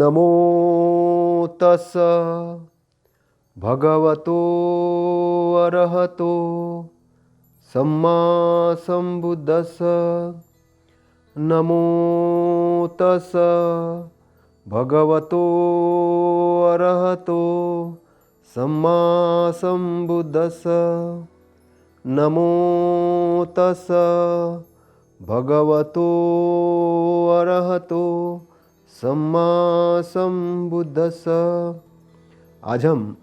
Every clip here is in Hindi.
नमो तस् भगवतो अरहतो सम्मा सम्बुद्धस्स। नमो तस् भगवतो अरहतो सम्मा सम्बुद्धस्स। नमो तस् भगवतो अरहतो सम्मा सम्बुद्धस्स। आज हम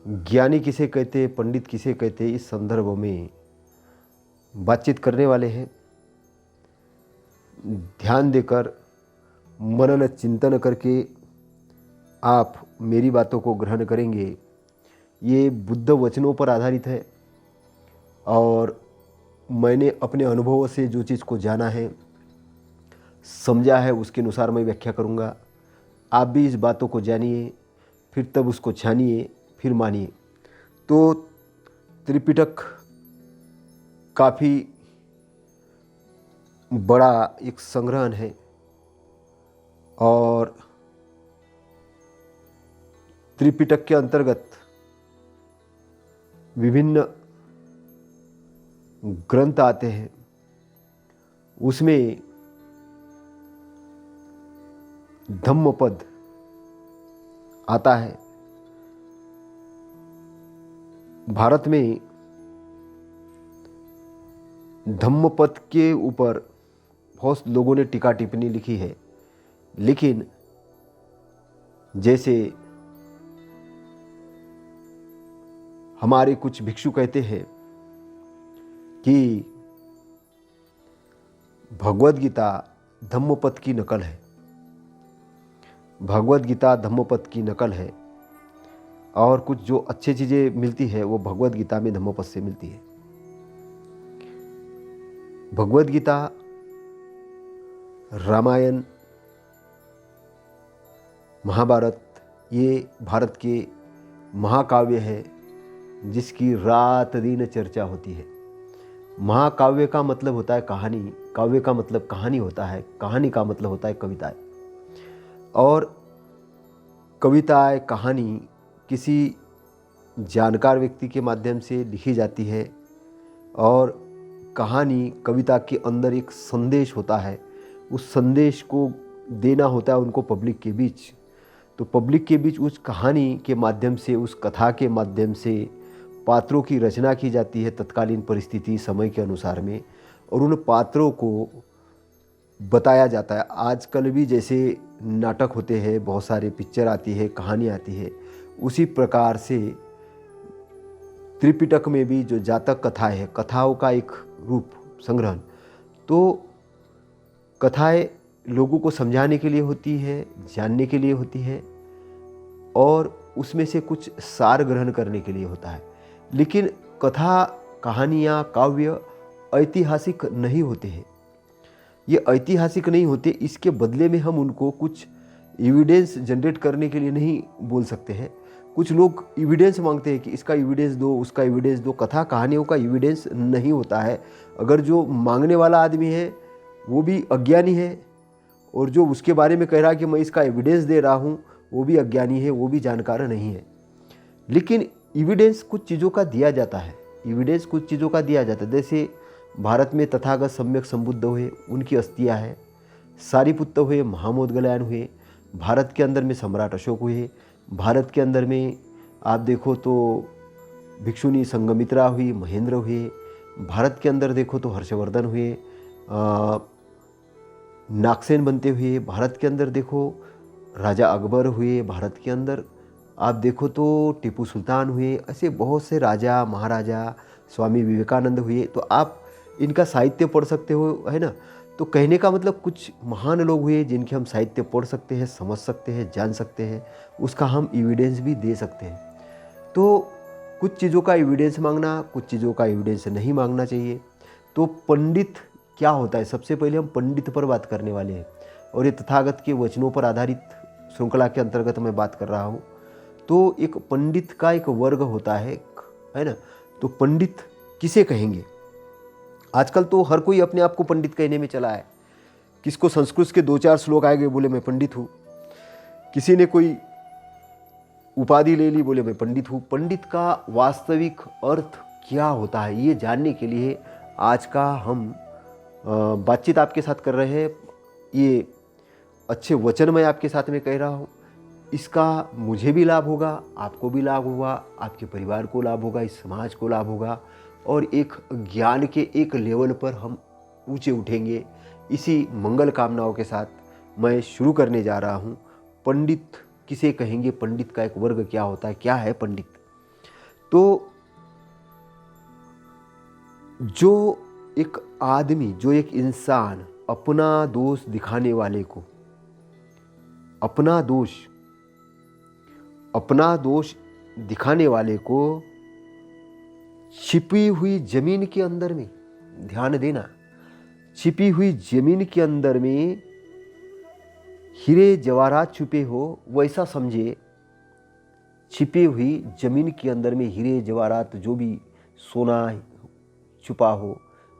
ज्ञानी किसे कहते, पंडित किसे कहते, इस संदर्भ में बातचीत करने वाले हैं। ध्यान देकर मनन चिंतन करके आप मेरी बातों को ग्रहण करेंगे। ये बुद्ध वचनों पर आधारित है और मैंने अपने अनुभवों से जो चीज़ को जाना है, समझा है, उसके अनुसार मैं व्याख्या करूँगा। आप भी इस बातों को जानिए, फिर तब उसको छानिए, फिर मानिए। तो त्रिपिटक काफ़ी बड़ा एक संग्रहण है और त्रिपिटक के अंतर्गत विभिन्न ग्रंथ आते हैं। उसमें धम्मपद आता है। भारत में धम्मपद के ऊपर बहुत लोगों ने टीका टिप्पणी लिखी है, लेकिन जैसे हमारे कुछ भिक्षु कहते हैं कि भगवद गीता धम्मपद की नकल है, भगवद गीता धम्मपद की नकल है और कुछ जो अच्छी चीज़ें मिलती है वो भगवद गीता में धम्मपद से मिलती है। भगवद गीता, रामायण, महाभारत ये भारत के महाकाव्य है जिसकी रात दिन चर्चा होती है। महाकाव्य का मतलब होता है कहानी, काव्य का मतलब कहानी होता है, कहानी का मतलब होता है कविताएं। और कविताएं, कहानी किसी जानकार व्यक्ति के माध्यम से लिखी जाती है और कहानी, कविता के अंदर एक संदेश होता है। उस संदेश को देना होता है उनको पब्लिक के बीच। तो पब्लिक के बीच उस कहानी के माध्यम से, उस कथा के माध्यम से पात्रों की रचना की जाती है तत्कालीन परिस्थिति, समय के अनुसार में, और उन पात्रों को बताया जाता है। आजकल भी जैसे नाटक होते हैं, बहुत सारे पिक्चर आती है, कहानी आती है, उसी प्रकार से त्रिपिटक में भी जो जातक कथा है, कथाओं का एक रूप संग्रहण। तो कथाएं लोगों को समझाने के लिए होती है, जानने के लिए होती है और उसमें से कुछ सार ग्रहण करने के लिए होता है। लेकिन कथा, कहानियाँ, काव्य ऐतिहासिक नहीं होते हैं। ये ऐतिहासिक नहीं होते, इसके बदले में हम उनको कुछ एविडेंस जनरेट करने के लिए नहीं बोल सकते हैं। कुछ लोग एविडेंस मांगते हैं कि इसका एविडेंस दो, उसका एविडेंस दो। कथा कहानियों का एविडेंस नहीं होता है। अगर जो मांगने वाला आदमी है वो भी अज्ञानी है और जो उसके बारे में कह रहा है कि मैं इसका एविडेंस दे रहा हूँ वो भी अज्ञानी है, वो भी जानकार नहीं है। लेकिन एविडेंस कुछ चीज़ों का दिया जाता है, एविडेंस कुछ चीज़ों का दिया जाता है। जैसे भारत में तथागत सम्यक संबुद्ध हुए, उनकी अस्थियाँ है। सारिपुत्त हुए, महामोदगलायन हुए। भारत के अंदर में सम्राट अशोक हुए। भारत के अंदर में आप देखो तो भिक्षुनी संगमित्रा हुई, महेंद्र हुए। भारत के अंदर देखो तो हर्षवर्धन हुए, नागसेन बनते हुए। भारत के अंदर देखो राजा अकबर हुए। भारत के अंदर आप देखो तो टीपू सुल्तान हुए। ऐसे बहुत से राजा, महाराजा, स्वामी विवेकानंद हुए। तो आप इनका साहित्य पढ़ सकते हो, है ना। तो कहने का मतलब कुछ महान लोग हुए जिनके हम साहित्य पढ़ सकते हैं, समझ सकते हैं, जान सकते हैं, उसका हम एविडेंस भी दे सकते हैं। तो कुछ चीज़ों का एविडेंस मांगना, कुछ चीज़ों का एविडेंस नहीं मांगना चाहिए। तो पंडित क्या होता है, सबसे पहले हम पंडित पर बात करने वाले हैं और ये तथागत के वचनों पर आधारित श्रृंखला के अंतर्गत मैं बात कर रहा हूँ। तो एक पंडित का एक वर्ग होता है ना। तो पंडित किसे कहेंगे? आजकल तो हर कोई अपने आप को पंडित कहने में चला है। किसको संस्कृत के 2-4 श्लोक आएंगे, बोले मैं पंडित हूँ, किसी ने कोई उपाधि ले ली, बोले मैं पंडित हूँ। पंडित का वास्तविक अर्थ क्या होता है ये जानने के लिए आज का हम बातचीत आपके साथ कर रहे हैं। ये अच्छे वचन मैं आपके साथ में कह रहा हूँ। इसका मुझे भी लाभ होगा, आपको भी लाभ होगा, आपके परिवार को लाभ होगा, इस समाज को लाभ होगा और एक ज्ञान के एक लेवल पर हम ऊंचे उठेंगे। इसी मंगल कामनाओं के साथ मैं शुरू करने जा रहा हूँ। पंडित किसे कहेंगे, पंडित का एक वर्ग क्या होता है, क्या है पंडित? तो जो एक आदमी, जो एक इंसान अपना दोष दिखाने वाले को, अपना दोष दिखाने वाले को छिपी हुई जमीन के अंदर में, ध्यान देना, छिपी हुई जमीन के अंदर में हीरे जवाहरात छुपे हो वैसा समझे। छिपी हुई जमीन के अंदर में हीरे जवाहरात, जो भी सोना छुपा हो,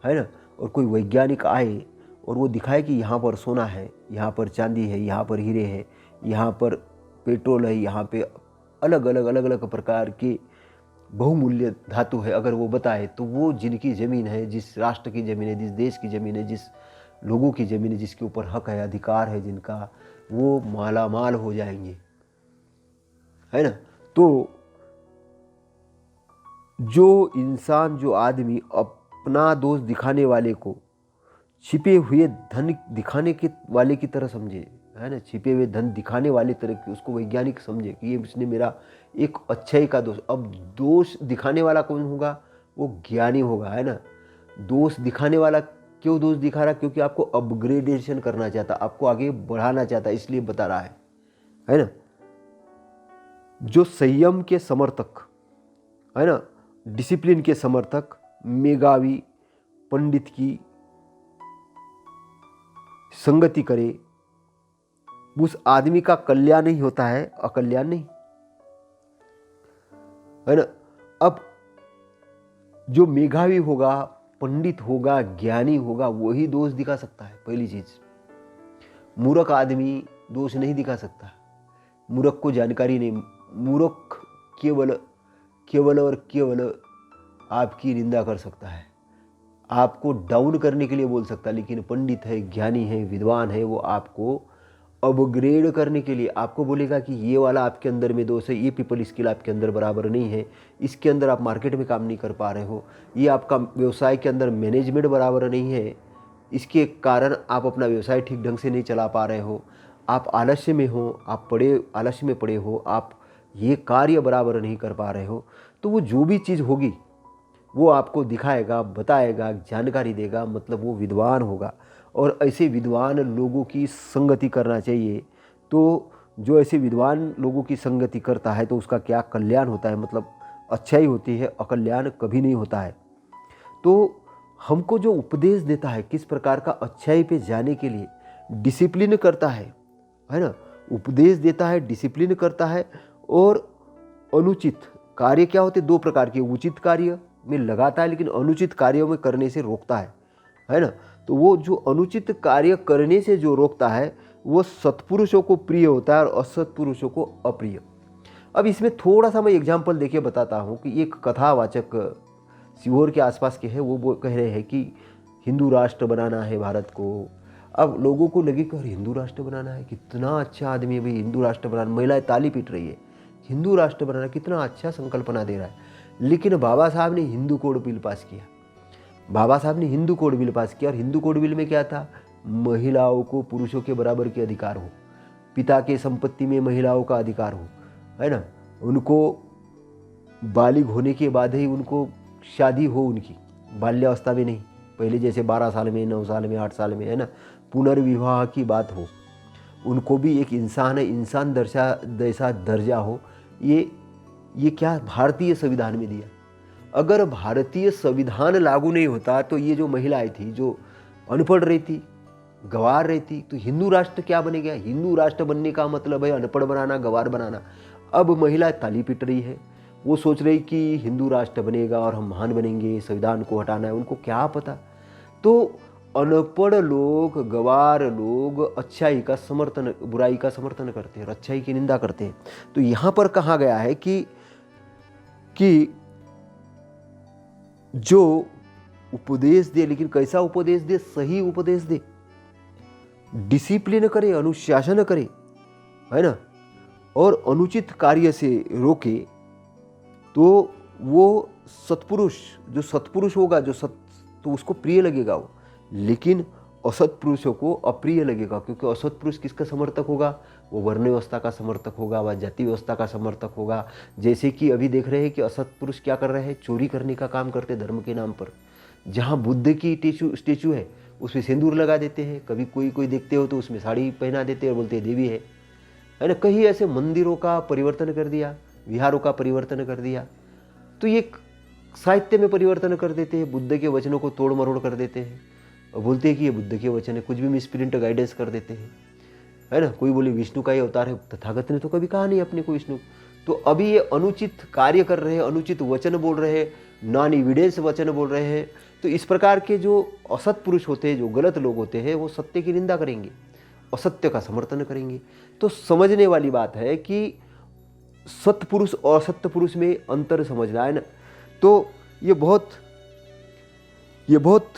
है ना, और कोई वैज्ञानिक आए और वो दिखाए कि यहाँ पर सोना है, यहाँ पर चांदी है, यहाँ पर हीरे है, यहाँ पर पेट्रोल है, यहाँ पे अलग अलग प्रकार के बहुमूल्य धातु है, अगर वो बताए तो वो जिनकी ज़मीन है, जिस राष्ट्र की ज़मीन है, जिस देश की ज़मीन है, जिस लोगों की ज़मीन है, जिसके ऊपर हक है, अधिकार है जिनका, वो मालामाल हो जाएंगे, है ना। तो जो इंसान, जो आदमी अपना दोष दिखाने वाले को छिपे हुए धन दिखाने के वाले की तरह समझे, है ना, छिपे हुए धन दिखाने वाले तरह की उसको वैज्ञानिक समझे कि ये इसने मेरा एक अच्छाई का दोष। अब दोष दिखाने वाला कौन होगा? वो ज्ञानी होगा, है ना। दोष दिखाने वाला क्यों दोष दिखा रहा? क्योंकि आपको अपग्रेडेशन करना चाहता, आपको आगे बढ़ाना चाहता, इसलिए बता रहा है ना। जो संयम के समर्थक, है ना, डिसिप्लिन के समर्थक, मेघावी पंडित की संगति करे, उस आदमी का कल्याण नहीं होता है, अकल्याण नहीं, है ना। अब जो मेघावी होगा, पंडित होगा, ज्ञानी होगा, वही दोष दिखा सकता है। पहली चीज, मूर्ख आदमी दोष नहीं दिखा सकता। मूर्ख को जानकारी नहीं, मूर्ख केवल और केवल आपकी निंदा कर सकता है, आपको डाउन करने के लिए बोल सकता है। लेकिन पंडित है, ज्ञानी है, विद्वान है, वो आपको अपग्रेड करने के लिए आपको बोलेगा कि ये वाला आपके अंदर में दोष है, ये पीपल स्किल आपके अंदर बराबर नहीं है, इसके अंदर आप मार्केट में काम नहीं कर पा रहे हो, ये आपका व्यवसाय के अंदर मैनेजमेंट बराबर नहीं है, इसके कारण आप अपना व्यवसाय ठीक ढंग से नहीं चला पा रहे हो, आप आलस्य में हो, आप आलस्य में पड़े हो, आप ये कार्य बराबर नहीं कर पा रहे हो। तो वो जो भी चीज़ होगी वो आपको दिखाएगा, बताएगा, जानकारी देगा, मतलब वो विद्वान होगा। और ऐसे विद्वान लोगों की संगति करना चाहिए। तो जो ऐसे विद्वान लोगों की संगति करता है तो उसका क्या कल्याण होता है, मतलब अच्छाई होती है, अकल्याण कभी नहीं होता है। तो हमको जो उपदेश देता है किस प्रकार का अच्छाई पे जाने के लिए, डिसिप्लिन करता है ना, उपदेश देता है, डिसिप्लिन करता है। और अनुचित कार्य क्या होते? दो प्रकार के, उचित कार्य में लगाता है लेकिन अनुचित कार्यों में करने से रोकता है ना। तो वो जो अनुचित कार्य करने से जो रोकता है वो सत्पुरुषों को प्रिय होता है और असत्पुरुषों को अप्रिय। अब इसमें थोड़ा सा मैं एग्जाम्पल देके बताता हूँ कि एक कथावाचक सीहोर के आसपास के हैं, वो कह रहे हैं कि हिंदू राष्ट्र बनाना है भारत को। अब लोगों को लगे कि हिंदू राष्ट्र बनाना है, कितना अच्छा आदमी है भाई, हिंदू राष्ट्र बनाना, महिलाएं ताली पीट रही है, हिंदू राष्ट्र बनाना कितना अच्छा संकल्पना दे रहा है। लेकिन बाबा साहब ने हिंदू कोड बिल पास किया, बाबा साहब ने हिंदू कोड बिल पास किया। और हिंदू कोड बिल में क्या था? महिलाओं को पुरुषों के बराबर के अधिकार हो, पिता के संपत्ति में महिलाओं का अधिकार हो, है ना, उनको बालिग होने के बाद ही उनको शादी हो, उनकी बाल्यावस्था में नहीं, पहले जैसे 12 साल में, 9 साल में, 8 साल में, है ना, पुनर्विवाह की बात हो, उनको भी एक इंसान है, इंसान जैसा दर्जा हो। ये क्या भारतीय संविधान में दिया। अगर भारतीय संविधान लागू नहीं होता तो ये जो महिलाएं थी, जो अनपढ़ रहती, गंवार रहती, तो हिंदू राष्ट्र क्या बनेगा? हिंदू राष्ट्र बनने का मतलब है अनपढ़ बनाना, गंवार बनाना। अब महिला ताली पीट रही है, वो सोच रही कि हिंदू राष्ट्र बनेगा और हम महान बनेंगे, संविधान को हटाना है, उनको क्या पता। तो अनपढ़ लोग, गवार लोग अच्छाई का समर्थन, बुराई का समर्थन करते हैं और अच्छाई की निंदा करते हैं। तो यहाँ पर कहा गया है कि जो उपदेश दे, लेकिन कैसा उपदेश दे? सही उपदेश दे, डिसिप्लिन करे, अनुशासन करे, है ना, और अनुचित कार्य से रोके, तो वो सत्पुरुष, जो सत्पुरुष होगा, तो उसको प्रिय लगेगा वो, लेकिन असत्पुरुषों को अप्रिय लगेगा। क्योंकि असत्पुरुष किसका समर्थक होगा? वो वर्ण व्यवस्था का समर्थक होगा, वह जाति व्यवस्था का समर्थक होगा। जैसे कि अभी देख रहे हैं कि असत्पुरुष क्या कर रहे हैं? चोरी करने का काम करते धर्म के नाम पर। जहाँ बुद्ध की स्टेचू है उसमें सिंदूर लगा देते हैं, कभी कोई देखते हो तो उसमें साड़ी पहना देते हैं और बोलते हैं देवी है ना। कहीं ऐसे मंदिरों का परिवर्तन कर दिया, विहारों का परिवर्तन कर दिया, तो ये साहित्य में परिवर्तन कर देते हैं, बुद्ध के वचनों को तोड़ मरोड़ कर देते हैं और बोलते हैं कि ये बुद्ध के वचन है, कुछ भी मिसप्रिंट गाइडेंस कर देते हैं, है ना। कोई बोले विष्णु का ये अवतार है, तथागत ने तो कभी कहा नहीं अपने को विष्णु। तो अभी ये अनुचित कार्य कर रहे हैं, अनुचित वचन बोल रहे हैं, नॉन एविडेंस वचन बोल रहे हैं। तो इस प्रकार के जो असत पुरुष होते हैं, जो गलत लोग होते हैं, वो सत्य की निंदा करेंगे, असत्य का समर्थन करेंगे। तो समझने वाली बात है कि सत्पुरुष और असत्य पुरुष में अंतर समझना है ना। तो ये बहुत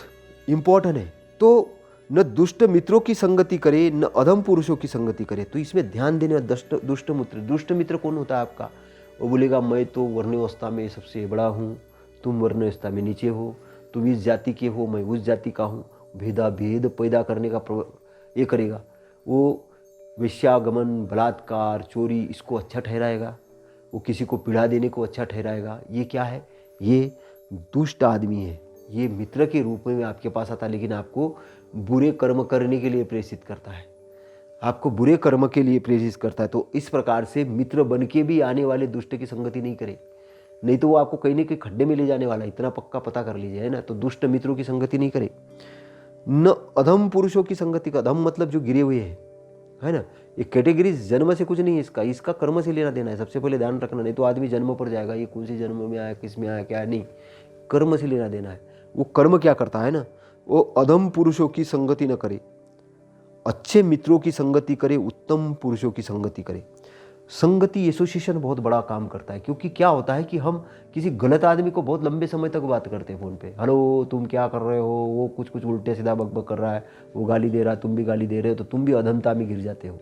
इम्पोर्टेंट है। तो न दुष्ट मित्रों की संगति करे, न अधम पुरुषों की संगति करे। तो इसमें ध्यान देने, दुष्ट मित्र कौन होता है आपका? वो बोलेगा मैं तो वर्ण व्यवस्था में सबसे बड़ा हूँ, तुम वर्ण व्यवस्था में नीचे हो, तुम इस जाति के हो, मैं उस जाति का हूँ। भेद पैदा करने का ये करेगा। वो वेश्यागमन, बलात्कार, चोरी, इसको अच्छा ठहराएगा, वो किसी को पीड़ा देने को अच्छा ठहराएगा। ये क्या है? ये दुष्ट आदमी है। ये मित्र के रूप में आपके पास आता है, लेकिन आपको बुरे कर्म करने के लिए प्रेषित करता है, आपको बुरे कर्म के लिए प्रेरित करता है। तो इस प्रकार से मित्र बन के भी आने वाले दुष्ट की संगति नहीं करे, नहीं तो वो आपको कहीं ना कहीं खड्डे में ले जाने वाला है, इतना पक्का पता कर लीजिए, है ना। तो दुष्ट मित्रों की संगति नहीं करे। न अधम पुरुषों की संगति, का अधम मतलब जो गिरे हुए हैं, है ना। ये कैटेगरी जन्म से कुछ नहीं है, इसका कर्म से लेना देना है, सबसे पहले ध्यान रखना। नहीं तो आदमी जन्म पर जाएगा, ये कौन सी जन्म में आया, किस में आया, क्या नहीं, कर्म से लेना देना है। वो कर्म क्या करता है ना, वो अधम पुरुषों की संगति न करे, अच्छे मित्रों की संगति करे, उत्तम पुरुषों की संगति करे। संगति एसोसिएशन बहुत बड़ा काम करता है। क्योंकि क्या होता है कि हम किसी गलत आदमी को बहुत लंबे समय तक बात करते हैं फ़ोन पे, हेलो तुम क्या कर रहे हो, वो कुछ उल्टे सीधा बकबक कर रहा है, वो गाली दे रहा है, तुम भी गाली दे रहे हो, तो तुम भी अधमता में गिर जाते हो,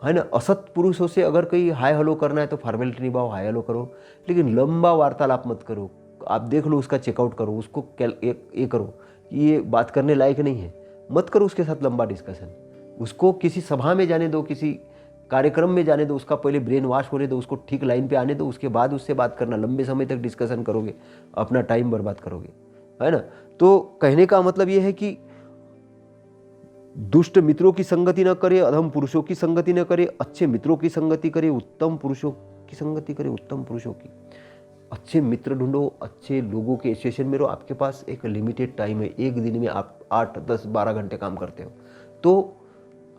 है ना। असत पुरुषों से अगर कहीं हाय हेलो करना है तो फॉर्मेलिटी निभाओ, हाय हेलो करो, लेकिन लंबा वार्तालाप मत करो। आप देख लो, उसका चेकआउट करो, उसको ये करो कि ये बात करने लायक नहीं है, मत करो उसके साथ लंबा डिस्कशन। उसको किसी सभा में जाने दो, किसी कार्यक्रम में जाने दो, उसका पहले ब्रेन वॉश होने दो, उसको ठीक लाइन पे आने दो, उसके बाद उससे बात करना। लंबे समय तक डिस्कशन करोगे, अपना टाइम बर्बाद करोगे, है ना। तो कहने का मतलब ये है कि दुष्ट मित्रों की संगति न करे, अधम पुरुषों की संगति न करे, अच्छे मित्रों की संगति करे, उत्तम पुरुषों की संगति करे, उत्तम पुरुषों की। अच्छे मित्र ढूंढो, अच्छे लोगों के एसोसिएशन में रहो। आपके पास एक लिमिटेड टाइम है, एक दिन में आप 8, 10, 12 घंटे काम करते हो, तो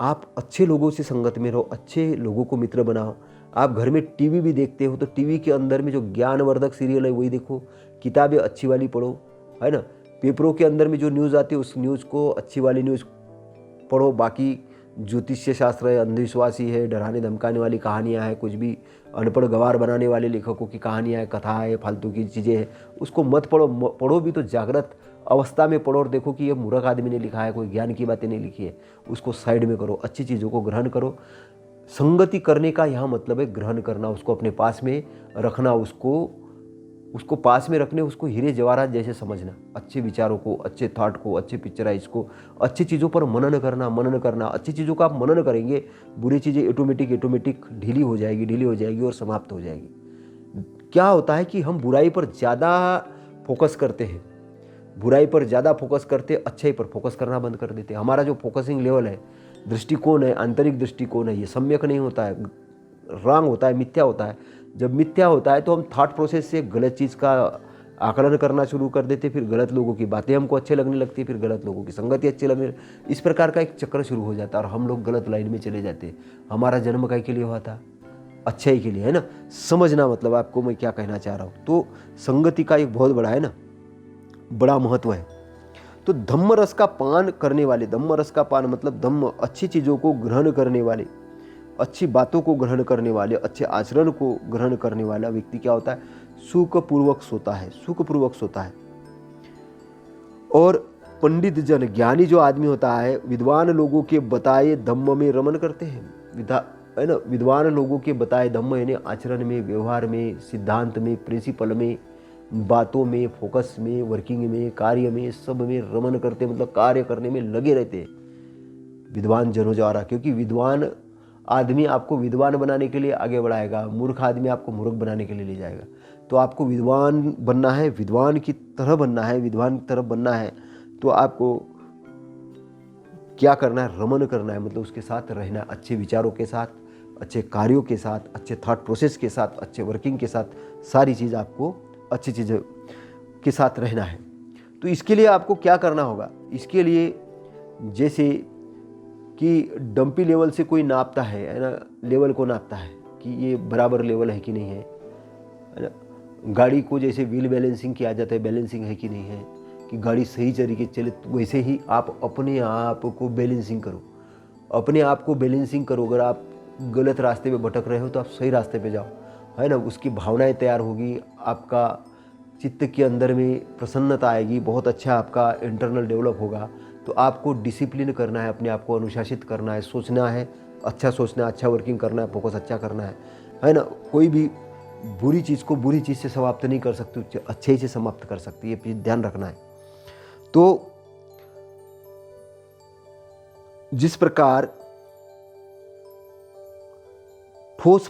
आप अच्छे लोगों से संगत में रहो, अच्छे लोगों को मित्र बनाओ। आप घर में टीवी भी देखते हो तो टीवी के अंदर में जो ज्ञानवर्धक सीरियल है वही देखो, किताबें अच्छी वाली पढ़ो, है ना। पेपरों के अंदर में जो न्यूज़ आती है उस न्यूज़ को, अच्छी वाली न्यूज़ पढ़ो। बाकी ज्योतिष्य शास्त्र है, अंधविश्वासी है, डराने धमकाने वाली कहानियाँ हैं, कुछ भी अनपढ़ गवार बनाने वाले लेखकों की कहानियाँ हैं, कथा है, फालतू की चीज़ें हैं, उसको मत पढ़ो। पढ़ो भी तो जागृत अवस्था में पढ़ो और देखो कि ये मूर्ख आदमी ने लिखा है, कोई ज्ञान की बातें नहीं लिखी है, उसको साइड में करो, अच्छी चीज़ों को ग्रहण करो। संगति करने का यहाँ मतलब है ग्रहण करना, उसको अपने पास में रखना, उसको पास में रखने, उसको हीरे जवाहरात जैसे समझना, अच्छे विचारों को, अच्छे थॉट को, अच्छे पिक्चराइज को, अच्छी चीज़ों पर मनन करना। अच्छी चीज़ों का आप मनन करेंगे, बुरी चीज़ें ऑटोमेटिक ढीली हो जाएगी और समाप्त हो जाएगी। क्या होता है कि हम बुराई पर ज़्यादा फोकस करते हैं, अच्छाई पर फोकस करना बंद कर देते हैं। हमारा जो फोकसिंग लेवल है, दृष्टिकोण है, आंतरिक दृष्टिकोण है, ये सम्यक नहीं होता है, रॉन्ग होता है, मिथ्या होता है। जब मिथ्या होता है तो हम थॉट प्रोसेस से गलत चीज़ का आकलन करना शुरू कर देते, फिर गलत लोगों की बातें हमको अच्छे लगने लगती है, फिर गलत लोगों की संगति अच्छी लगने, इस प्रकार का एक चक्र शुरू हो जाता है और हम लोग गलत लाइन में चले जाते हैं। हमारा जन्म काय के लिए हुआ था? अच्छाई के लिए, है ना। समझना मतलब आपको मैं क्या कहना चाह रहा हूँ। तो संगति का एक बहुत बड़ा, है ना, बड़ा महत्व है। तो धम्म रस का पान करने वाले, धम्म रस का पान मतलब धम्म, अच्छी चीज़ों को ग्रहण करने वाले, अच्छी बातों को ग्रहण करने वाले, अच्छे आचरण को ग्रहण करने वाला व्यक्ति क्या होता है, सुखपूर्वक सोता है, सुखपूर्वक सोता है। और पंडित जन, ज्ञानी जो आदमी होता है, विद्वान लोगों के बताए धम्म में रमन करते हैं, है ना। विद्वान लोगों के बताए धम्म यानी आचरण में, व्यवहार में, सिद्धांत में, प्रिंसिपल में, बातों में, फोकस में, वर्किंग में, कार्य में, सब में रमन करते, मतलब कार्य करने में लगे रहते हैं विद्वान जनों द्वारा। क्योंकि विद्वान आदमी आपको विद्वान बनाने के लिए आगे बढ़ाएगा, मूर्ख आदमी आपको मूर्ख बनाने के लिए ले जाएगा। तो आपको विद्वान बनना है, विद्वान की तरह बनना है, विद्वान की तरफ बनना है, तो आपको क्या करना है, रमन करना है, मतलब उसके साथ रहना है, अच्छे विचारों के साथ, अच्छे कार्यों के साथ, अच्छे थॉट प्रोसेस के साथ, अच्छे वर्किंग के साथ, सारी चीज़ आपको अच्छी चीज़ों के साथ रहना है। तो इसके लिए आपको क्या करना होगा, इसके लिए जैसे कि डंपी लेवल से कोई नापता है ना, लेवल को नापता है कि ये बराबर लेवल है कि नहीं है ना। गाड़ी को जैसे व्हील बैलेंसिंग किया जाता है, बैलेंसिंग है कि नहीं है, कि गाड़ी सही तरीके से चले, तो वैसे ही आप अपने आप को बैलेंसिंग करो, अपने आप को बैलेंसिंग करो। अगर आप गलत रास्ते पे भटक रहे हो तो आप सही रास्ते पे जाओ, है ना। उसकी भावनाएं तैयार होगी, आपका चित्त के अंदर में प्रसन्नता आएगी, बहुत अच्छा आपका इंटरनल डेवलप होगा। तो आपको डिसिप्लिन करना है, अपने आप को अनुशासित करना है, सोचना है, अच्छा सोचना है, अच्छा वर्किंग करना है, फोकस अच्छा करना है ना। कोई भी बुरी चीज़ को बुरी चीज़ से समाप्त नहीं कर सकती, अच्छे ही से समाप्त कर सकती है, ये ध्यान रखना है। तो जिस प्रकार ठोस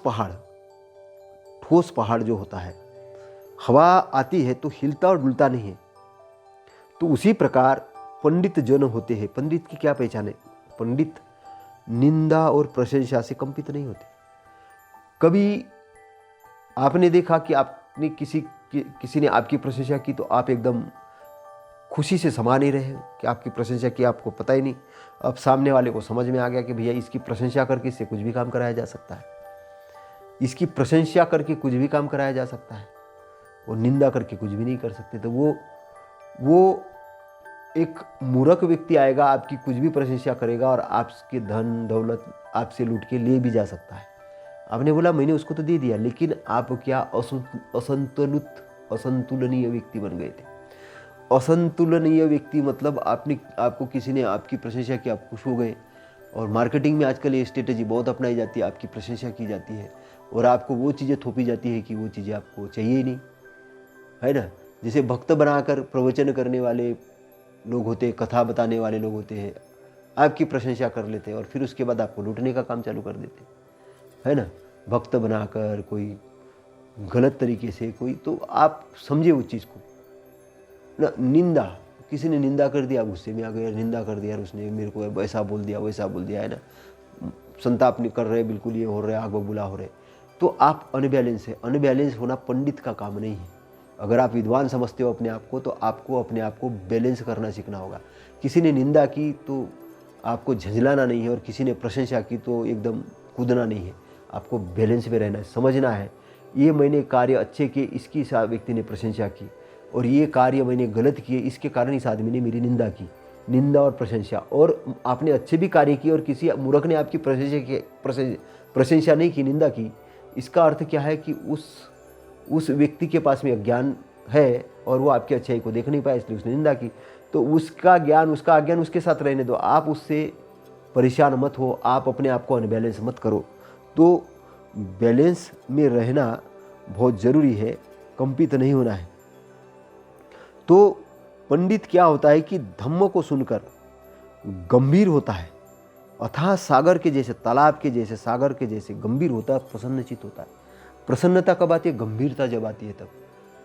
पहाड़ जो होता है, हवा आती है तो हिलता और डुलता नहीं है, तो उसी प्रकार पंडित जन होते हैं। पंडित की क्या पहचान है, पंडित निंदा और प्रशंसा से कंपित नहीं होते। कभी आपने देखा कि आपने किसी ने आपकी प्रशंसा की तो आप एकदम खुशी से समा नहीं रहे कि आपकी प्रशंसा की, आपको पता ही नहीं। अब सामने वाले को समझ में आ गया कि भैया इसकी प्रशंसा करके इससे कुछ भी काम कराया जा सकता है, इसकी प्रशंसा करके कुछ भी काम कराया जा सकता है, और निंदा करके कुछ भी नहीं कर सकते। तो वो एक मूर्ख व्यक्ति आएगा, आपकी कुछ भी प्रशंसा करेगा और आपके धन दौलत आपसे लूट के ले भी जा सकता है। आपने बोला मैंने उसको तो दे दिया, लेकिन आप क्या असंतुलनीय व्यक्ति बन गए थे। असंतुलनीय व्यक्ति मतलब आपको किसी ने आपकी प्रशंसा की, आप खुश हो गए। और मार्केटिंग में आजकल ये स्ट्रेटेजी बहुत अपनाई जाती है, आपकी प्रशंसा की जाती है और आपको वो चीज़ें थोपी जाती है कि वो चीज़ें आपको चाहिए ही नहीं, है ना। जैसे भक्त बनाकर प्रवचन करने वाले लोग होते हैं, कथा बताने वाले लोग होते हैं, आपकी प्रशंसा कर लेते हैं और फिर उसके बाद आपको लूटने का काम चालू कर देते हैं, है ना। भक्त बनाकर कोई गलत तरीके से कोई, तो आप समझे उस चीज़ को ना। निंदा, किसी ने निंदा कर दिया, गुस्से में आ गए, निंदा कर दिया, उसने मेरे को ऐसा बोल दिया, वैसा बोल दिया, है ना। संताप नहीं कर रहे, बिल्कुल ये हो रहा है, आग बबूला हो रहे, तो आप अनबैलेंस है। अनबैलेंस होना पंडित का काम नहीं है। अगर आप विद्वान समझते हो अपने आप को, तो आपको अपने आप को बैलेंस करना सीखना होगा। किसी ने निंदा की तो आपको झंझलाना नहीं है, और किसी ने प्रशंसा की तो एकदम कूदना नहीं है। आपको बैलेंस में रहना है, समझना है ये मैंने कार्य अच्छे किए, इसकी इस व्यक्ति ने प्रशंसा की, और ये कार्य मैंने गलत किए, इसके कारण इस आदमी ने मेरी निंदा की। निंदा और प्रशंसा, और आपने अच्छे भी कार्य किए और किसी मूर्ख ने आपकी प्रशंसा नहीं की, निंदा की, इसका अर्थ क्या है कि उस व्यक्ति के पास में अज्ञान है और वो आपकी अच्छाई को देख नहीं पाया, इसलिए उसने निंदा की। तो उसका अज्ञान उसके साथ रहने दो, आप उससे परेशान मत हो, आप अपने आप को अनबैलेंस मत करो। तो बैलेंस में रहना बहुत ज़रूरी है, कंपित नहीं होना है। तो पंडित क्या होता है कि धम्म को सुनकर गंभीर होता है, अथाह सागर के जैसे, तालाब के जैसे, सागर के जैसे गंभीर होता है, प्रसन्नचित होता है। प्रसन्नता कब आती है, गंभीरता जब आती है तब,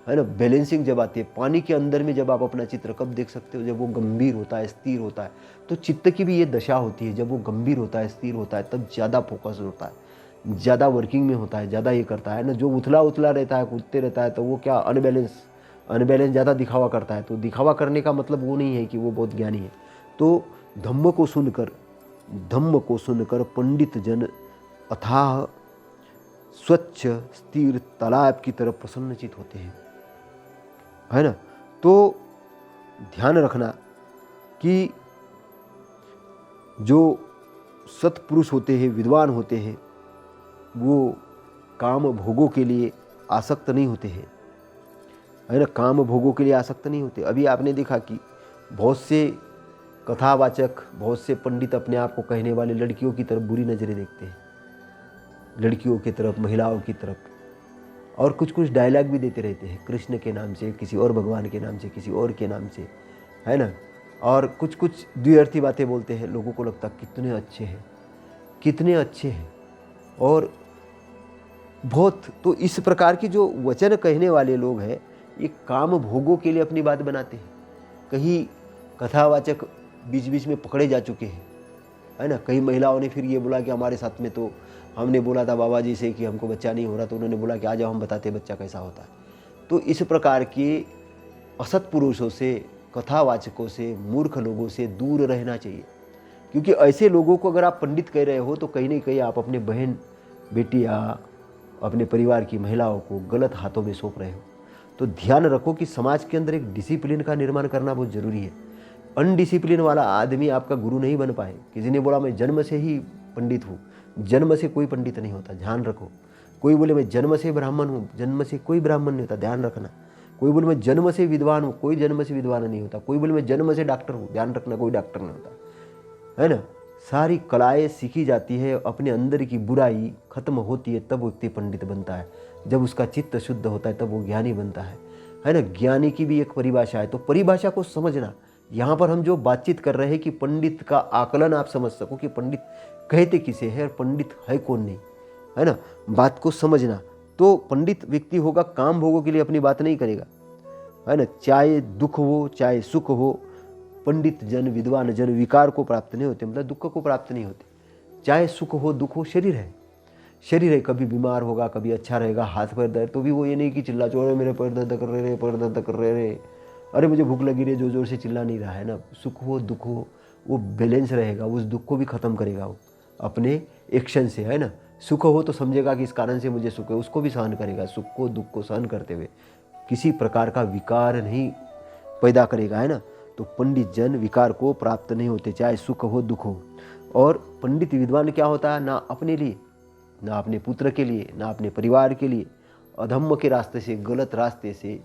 है ना। बैलेंसिंग जब आती है, पानी के अंदर में जब आप अपना चित्र कब देख सकते हो, जब वो गंभीर होता है, स्थिर होता है। तो चित्त की भी ये दशा होती है, जब वो गंभीर होता है, स्थिर होता है, तब ज़्यादा फोकस होता है, ज़्यादा वर्किंग में होता है, ज़्यादा ये करता है ना। जो उथला रहता है, कूदते रहता है, तो वो क्या अनबैलेंस ज़्यादा दिखावा करता है। तो दिखावा करने का मतलब वो नहीं है कि वो बहुत ज्ञानी है। तो धम्म को सुनकर पंडित जन अथाह स्वच्छ स्थिर तालाब की तरफ प्रसन्नचित होते हैं, है ना। तो ध्यान रखना कि जो सत्पुरुष होते हैं, विद्वान होते हैं, वो काम भोगों के लिए आसक्त नहीं होते हैं, है ना, काम भोगों के लिए आसक्त नहीं होते। अभी आपने देखा कि बहुत से कथावाचक, बहुत से पंडित अपने आप को कहने वाले लड़कियों की तरफ बुरी नज़रें देखते हैं, लड़कियों की तरफ, महिलाओं की तरफ, और कुछ कुछ डायलॉग भी देते रहते हैं कृष्ण के नाम से, किसी और भगवान के नाम से, किसी और के नाम से, है ना, और कुछ कुछ द्व्यर्थी बातें बोलते हैं। लोगों को लगता कितने अच्छे हैं, कितने अच्छे हैं। और बहुत, तो इस प्रकार की जो वचन कहने वाले लोग हैं, ये काम भोगों के लिए अपनी बात बनाते हैं। कहीं कथावाचक बीच बीच में पकड़े जा चुके हैं, है ना। कई महिलाओं ने फिर ये बोला कि हमारे साथ में तो हमने बोला था बाबा जी से कि हमको बच्चा नहीं हो रहा, तो उन्होंने बोला कि आ जाओ हम बताते बच्चा कैसा होता है। तो इस प्रकार के असत पुरुषों से, कथावाचकों से, मूर्ख लोगों से दूर रहना चाहिए, क्योंकि ऐसे लोगों को अगर आप पंडित कह रहे हो तो कहीं ना कहीं आप अपने बहन, बेटी या अपने परिवार की महिलाओं को गलत हाथों में सौंप रहे हो। तो ध्यान रखो कि समाज के अंदर एक डिसिप्लिन का निर्माण करना बहुत ज़रूरी है। अनडिसिप्लिन वाला आदमी आपका गुरु नहीं बन पाए। किसी ने बोला मैं जन्म से ही पंडित हूँ, जन्म से कोई पंडित नहीं होता, ध्यान रखो। कोई बोले मैं जन्म से ब्राह्मण हूँ, जन्म से कोई ब्राह्मण नहीं होता, ध्यान रखना। कोई बोले मैं जन्म से विद्वान हूँ, कोई जन्म से विद्वान नहीं होता। कोई बोले मैं जन्म से डॉक्टर हूँ, ध्यान रखना, कोई डॉक्टर नहीं होता, है ना। सारी कलाएं सीखी जाती है, अपने अंदर की बुराई खत्म होती है तब व्यक्ति पंडित बनता है। जब उसका चित्त शुद्ध होता है तब वो ज्ञानी बनता है ना। ज्ञानी की भी एक परिभाषा है, तो परिभाषा को समझना। यहाँ पर हम जो बातचीत कर रहे हैं कि पंडित का आकलन आप समझ सको कि पंडित कहते किसे है और पंडित है कौन नहीं, है ना, बात को समझना। तो पंडित व्यक्ति होगा काम भोगों के लिए अपनी बात नहीं करेगा, है ना। चाहे दुख हो चाहे सुख हो, पंडित जन, विद्वान जन विकार को प्राप्त नहीं होते, मतलब दुख को प्राप्त नहीं होते। चाहे सुख हो दुख हो, शरीर है, शरीर है, कभी बीमार होगा, कभी अच्छा रहेगा, हाथ पैर दर्द, तो भी वो ये नहीं कि चिल्ला चोरे मेरे पैर दर्द कर रहे, पैर दर्द कर रहे, अरे मुझे भूख लगी रे, जोर जोर से चिल्ला नहीं रहा है ना। सुख हो दुख हो, वो बैलेंस रहेगा, उस दुख को भी खत्म करेगा वो अपने एक्शन से, है ना। सुख हो तो समझेगा कि इस कारण से मुझे सुख है, उसको भी सहन करेगा। सुख को दुख को सहन करते हुए किसी प्रकार का विकार नहीं पैदा करेगा, है ना। तो पंडित जन विकार को प्राप्त नहीं होते, चाहे सुख हो दुख हो। और पंडित विद्वान क्या होता है, ना अपने लिए, ना अपने पुत्र के लिए, ना अपने परिवार के लिए अधम्म के रास्ते से, गलत रास्ते से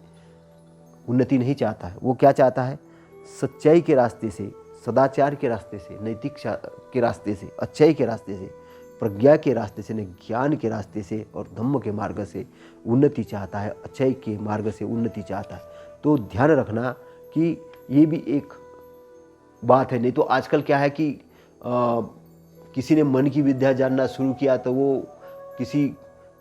उन्नति नहीं चाहता है। वो क्या चाहता है, सच्चाई के रास्ते से, सदाचार के रास्ते से, नैतिक के रास्ते से, अच्छाई के रास्ते से, प्रज्ञा के रास्ते से, ज्ञान के रास्ते से और धम्म के मार्ग से उन्नति चाहता है, अच्छाई के मार्ग से उन्नति चाहता है। तो ध्यान रखना कि ये भी एक बात है। नहीं तो आजकल क्या है कि किसी ने मन की विद्या जानना शुरू किया तो वो किसी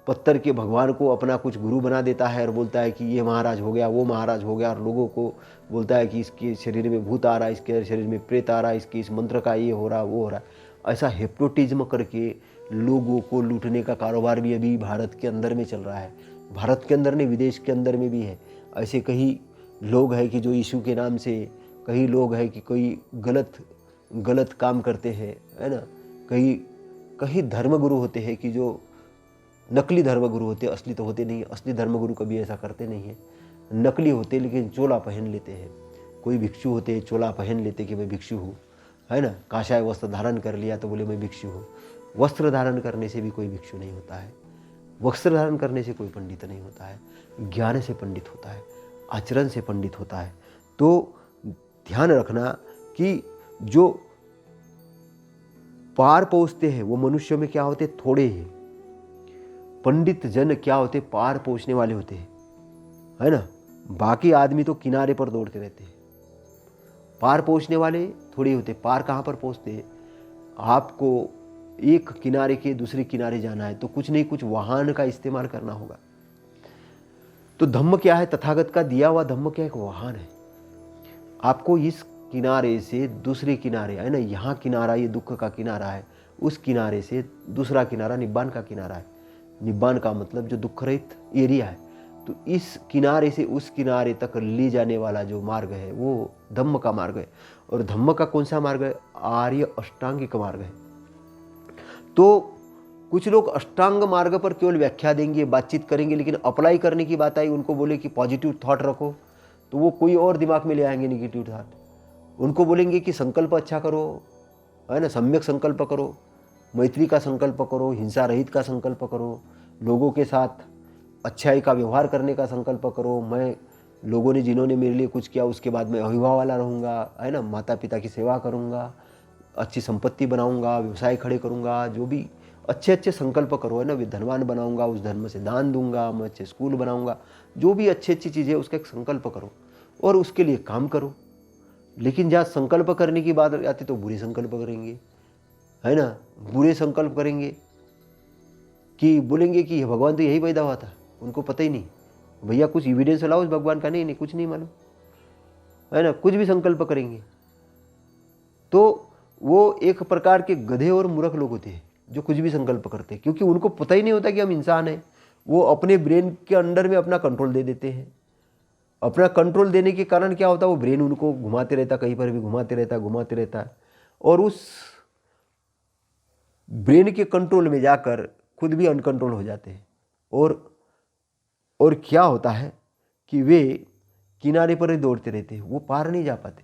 पत्थर के भगवान को अपना कुछ गुरु बना देता है और बोलता है कि ये महाराज हो गया, वो महाराज हो गया, और लोगों को बोलता है कि इसके शरीर में भूत आ रहा है, इसके शरीर में प्रेत आ रहा है, इसके इस मंत्र का ये हो रहा वो हो रहा है। ऐसा हिप्नोटिज्म करके लोगों को लूटने का कारोबार भी अभी भारत के अंदर में चल रहा है। भारत के अंदर नहीं, विदेश के अंदर में भी है। ऐसे कई लोग हैं कि जो यीशु के नाम से, कई लोग हैं कि कोई गलत काम करते हैं, है ना। कई धर्मगुरु होते हैं कि जो नकली धर्मगुरु होते हैं, असली तो होते नहीं। असली धर्मगुरु कभी ऐसा करते नहीं हैं, नकली होते लेकिन चोला पहन लेते हैं। कोई भिक्षु होते चोला पहन लेते कि मैं भिक्षु हूँ, है ना। काशाय वस्त्र धारण कर लिया तो बोले मैं भिक्षु हूँ। वस्त्र धारण करने से भी कोई भिक्षु नहीं होता है, वस्त्र धारण करने से कोई पंडित नहीं होता है। ज्ञान से पंडित होता है, आचरण से पंडित होता है। तो ध्यान रखना कि जो पार पहुँचते हैं वो मनुष्य में क्या होते, थोड़े हैं। पंडित जन क्या होते, पार पहुँचने वाले होते हैं, है ना। बाकी आदमी तो किनारे पर दौड़ते रहते हैं, पार पहुँचने वाले थोड़े होते। पार कहाँ पर पहुँचते हैं, आपको एक किनारे के दूसरे किनारे जाना है तो कुछ नहीं कुछ वाहन का इस्तेमाल करना होगा। तो धम्म क्या है, तथागत का दिया हुआ धम्म क्या, एक वाहन है। आपको इस किनारे से दूसरे किनारे, है ना, यहाँ किनारा ये दुख का किनारा है, उस किनारे से दूसरा किनारा निब्बान का किनारा है। निब्बान का मतलब जो दुख रहित एरिया है। तो इस किनारे से उस किनारे तक ले जाने वाला जो मार्ग है वो धम्म का मार्ग है। और धम्म का कौन सा मार्ग है, आर्य अष्टांगिक मार्ग है। तो कुछ लोग अष्टांग मार्ग पर केवल व्याख्या देंगे, बातचीत करेंगे, लेकिन अप्लाई करने की बात आई, उनको बोले कि पॉजिटिव थॉट रखो तो वो कोई और दिमाग में ले आएंगे नेगेटिव थॉट। उनको बोलेंगे कि संकल्प अच्छा करो, है ना, सम्यक संकल्प करो, मैत्री का संकल्प करो, हिंसा रहित का संकल्प करो, लोगों के साथ अच्छाई का व्यवहार करने का संकल्प करो। मैं लोगों ने जिन्होंने मेरे लिए कुछ किया उसके बाद मैं अभिभाव वाला रहूँगा, है ना, माता पिता की सेवा करूँगा, अच्छी संपत्ति बनाऊँगा, व्यवसाय खड़े करूँगा, जो भी अच्छे अच्छे संकल्प करो, है ना, वे धनवान बनाऊँगा, उस धन में से दान दूंगा, मैं अच्छे स्कूल बनाऊँगा, जो भी अच्छी अच्छी चीज़ें उसका एक संकल्प करो और उसके लिए काम करो। लेकिन जहाँ संकल्प करने की बात आती तो बुरे संकल्प करेंगे, है ना, बुरे संकल्प करेंगे कि बोलेंगे कि भगवान तो यही पैदा हुआ था, उनको पता ही नहीं। भैया कुछ एविडेंस लाओ उस भगवान का, नहीं कुछ नहीं मालूम, है ना, कुछ भी संकल्प करेंगे। तो वो एक प्रकार के गधे और मूर्ख लोग होते हैं जो कुछ भी संकल्प करते हैं, क्योंकि उनको पता ही नहीं होता कि हम इंसान हैं। वो अपने ब्रेन के अंडर में अपना कंट्रोल दे देते हैं। अपना कंट्रोल देने के कारण क्या होता है, वो ब्रेन उनको घुमाते रहता, कहीं पर भी घुमाते रहता है और उस ब्रेन के कंट्रोल में जाकर खुद भी अनकंट्रोल हो जाते हैं। और क्या होता है कि वे किनारे पर ही दौड़ते रहते हैं, वो पार नहीं जा पाते।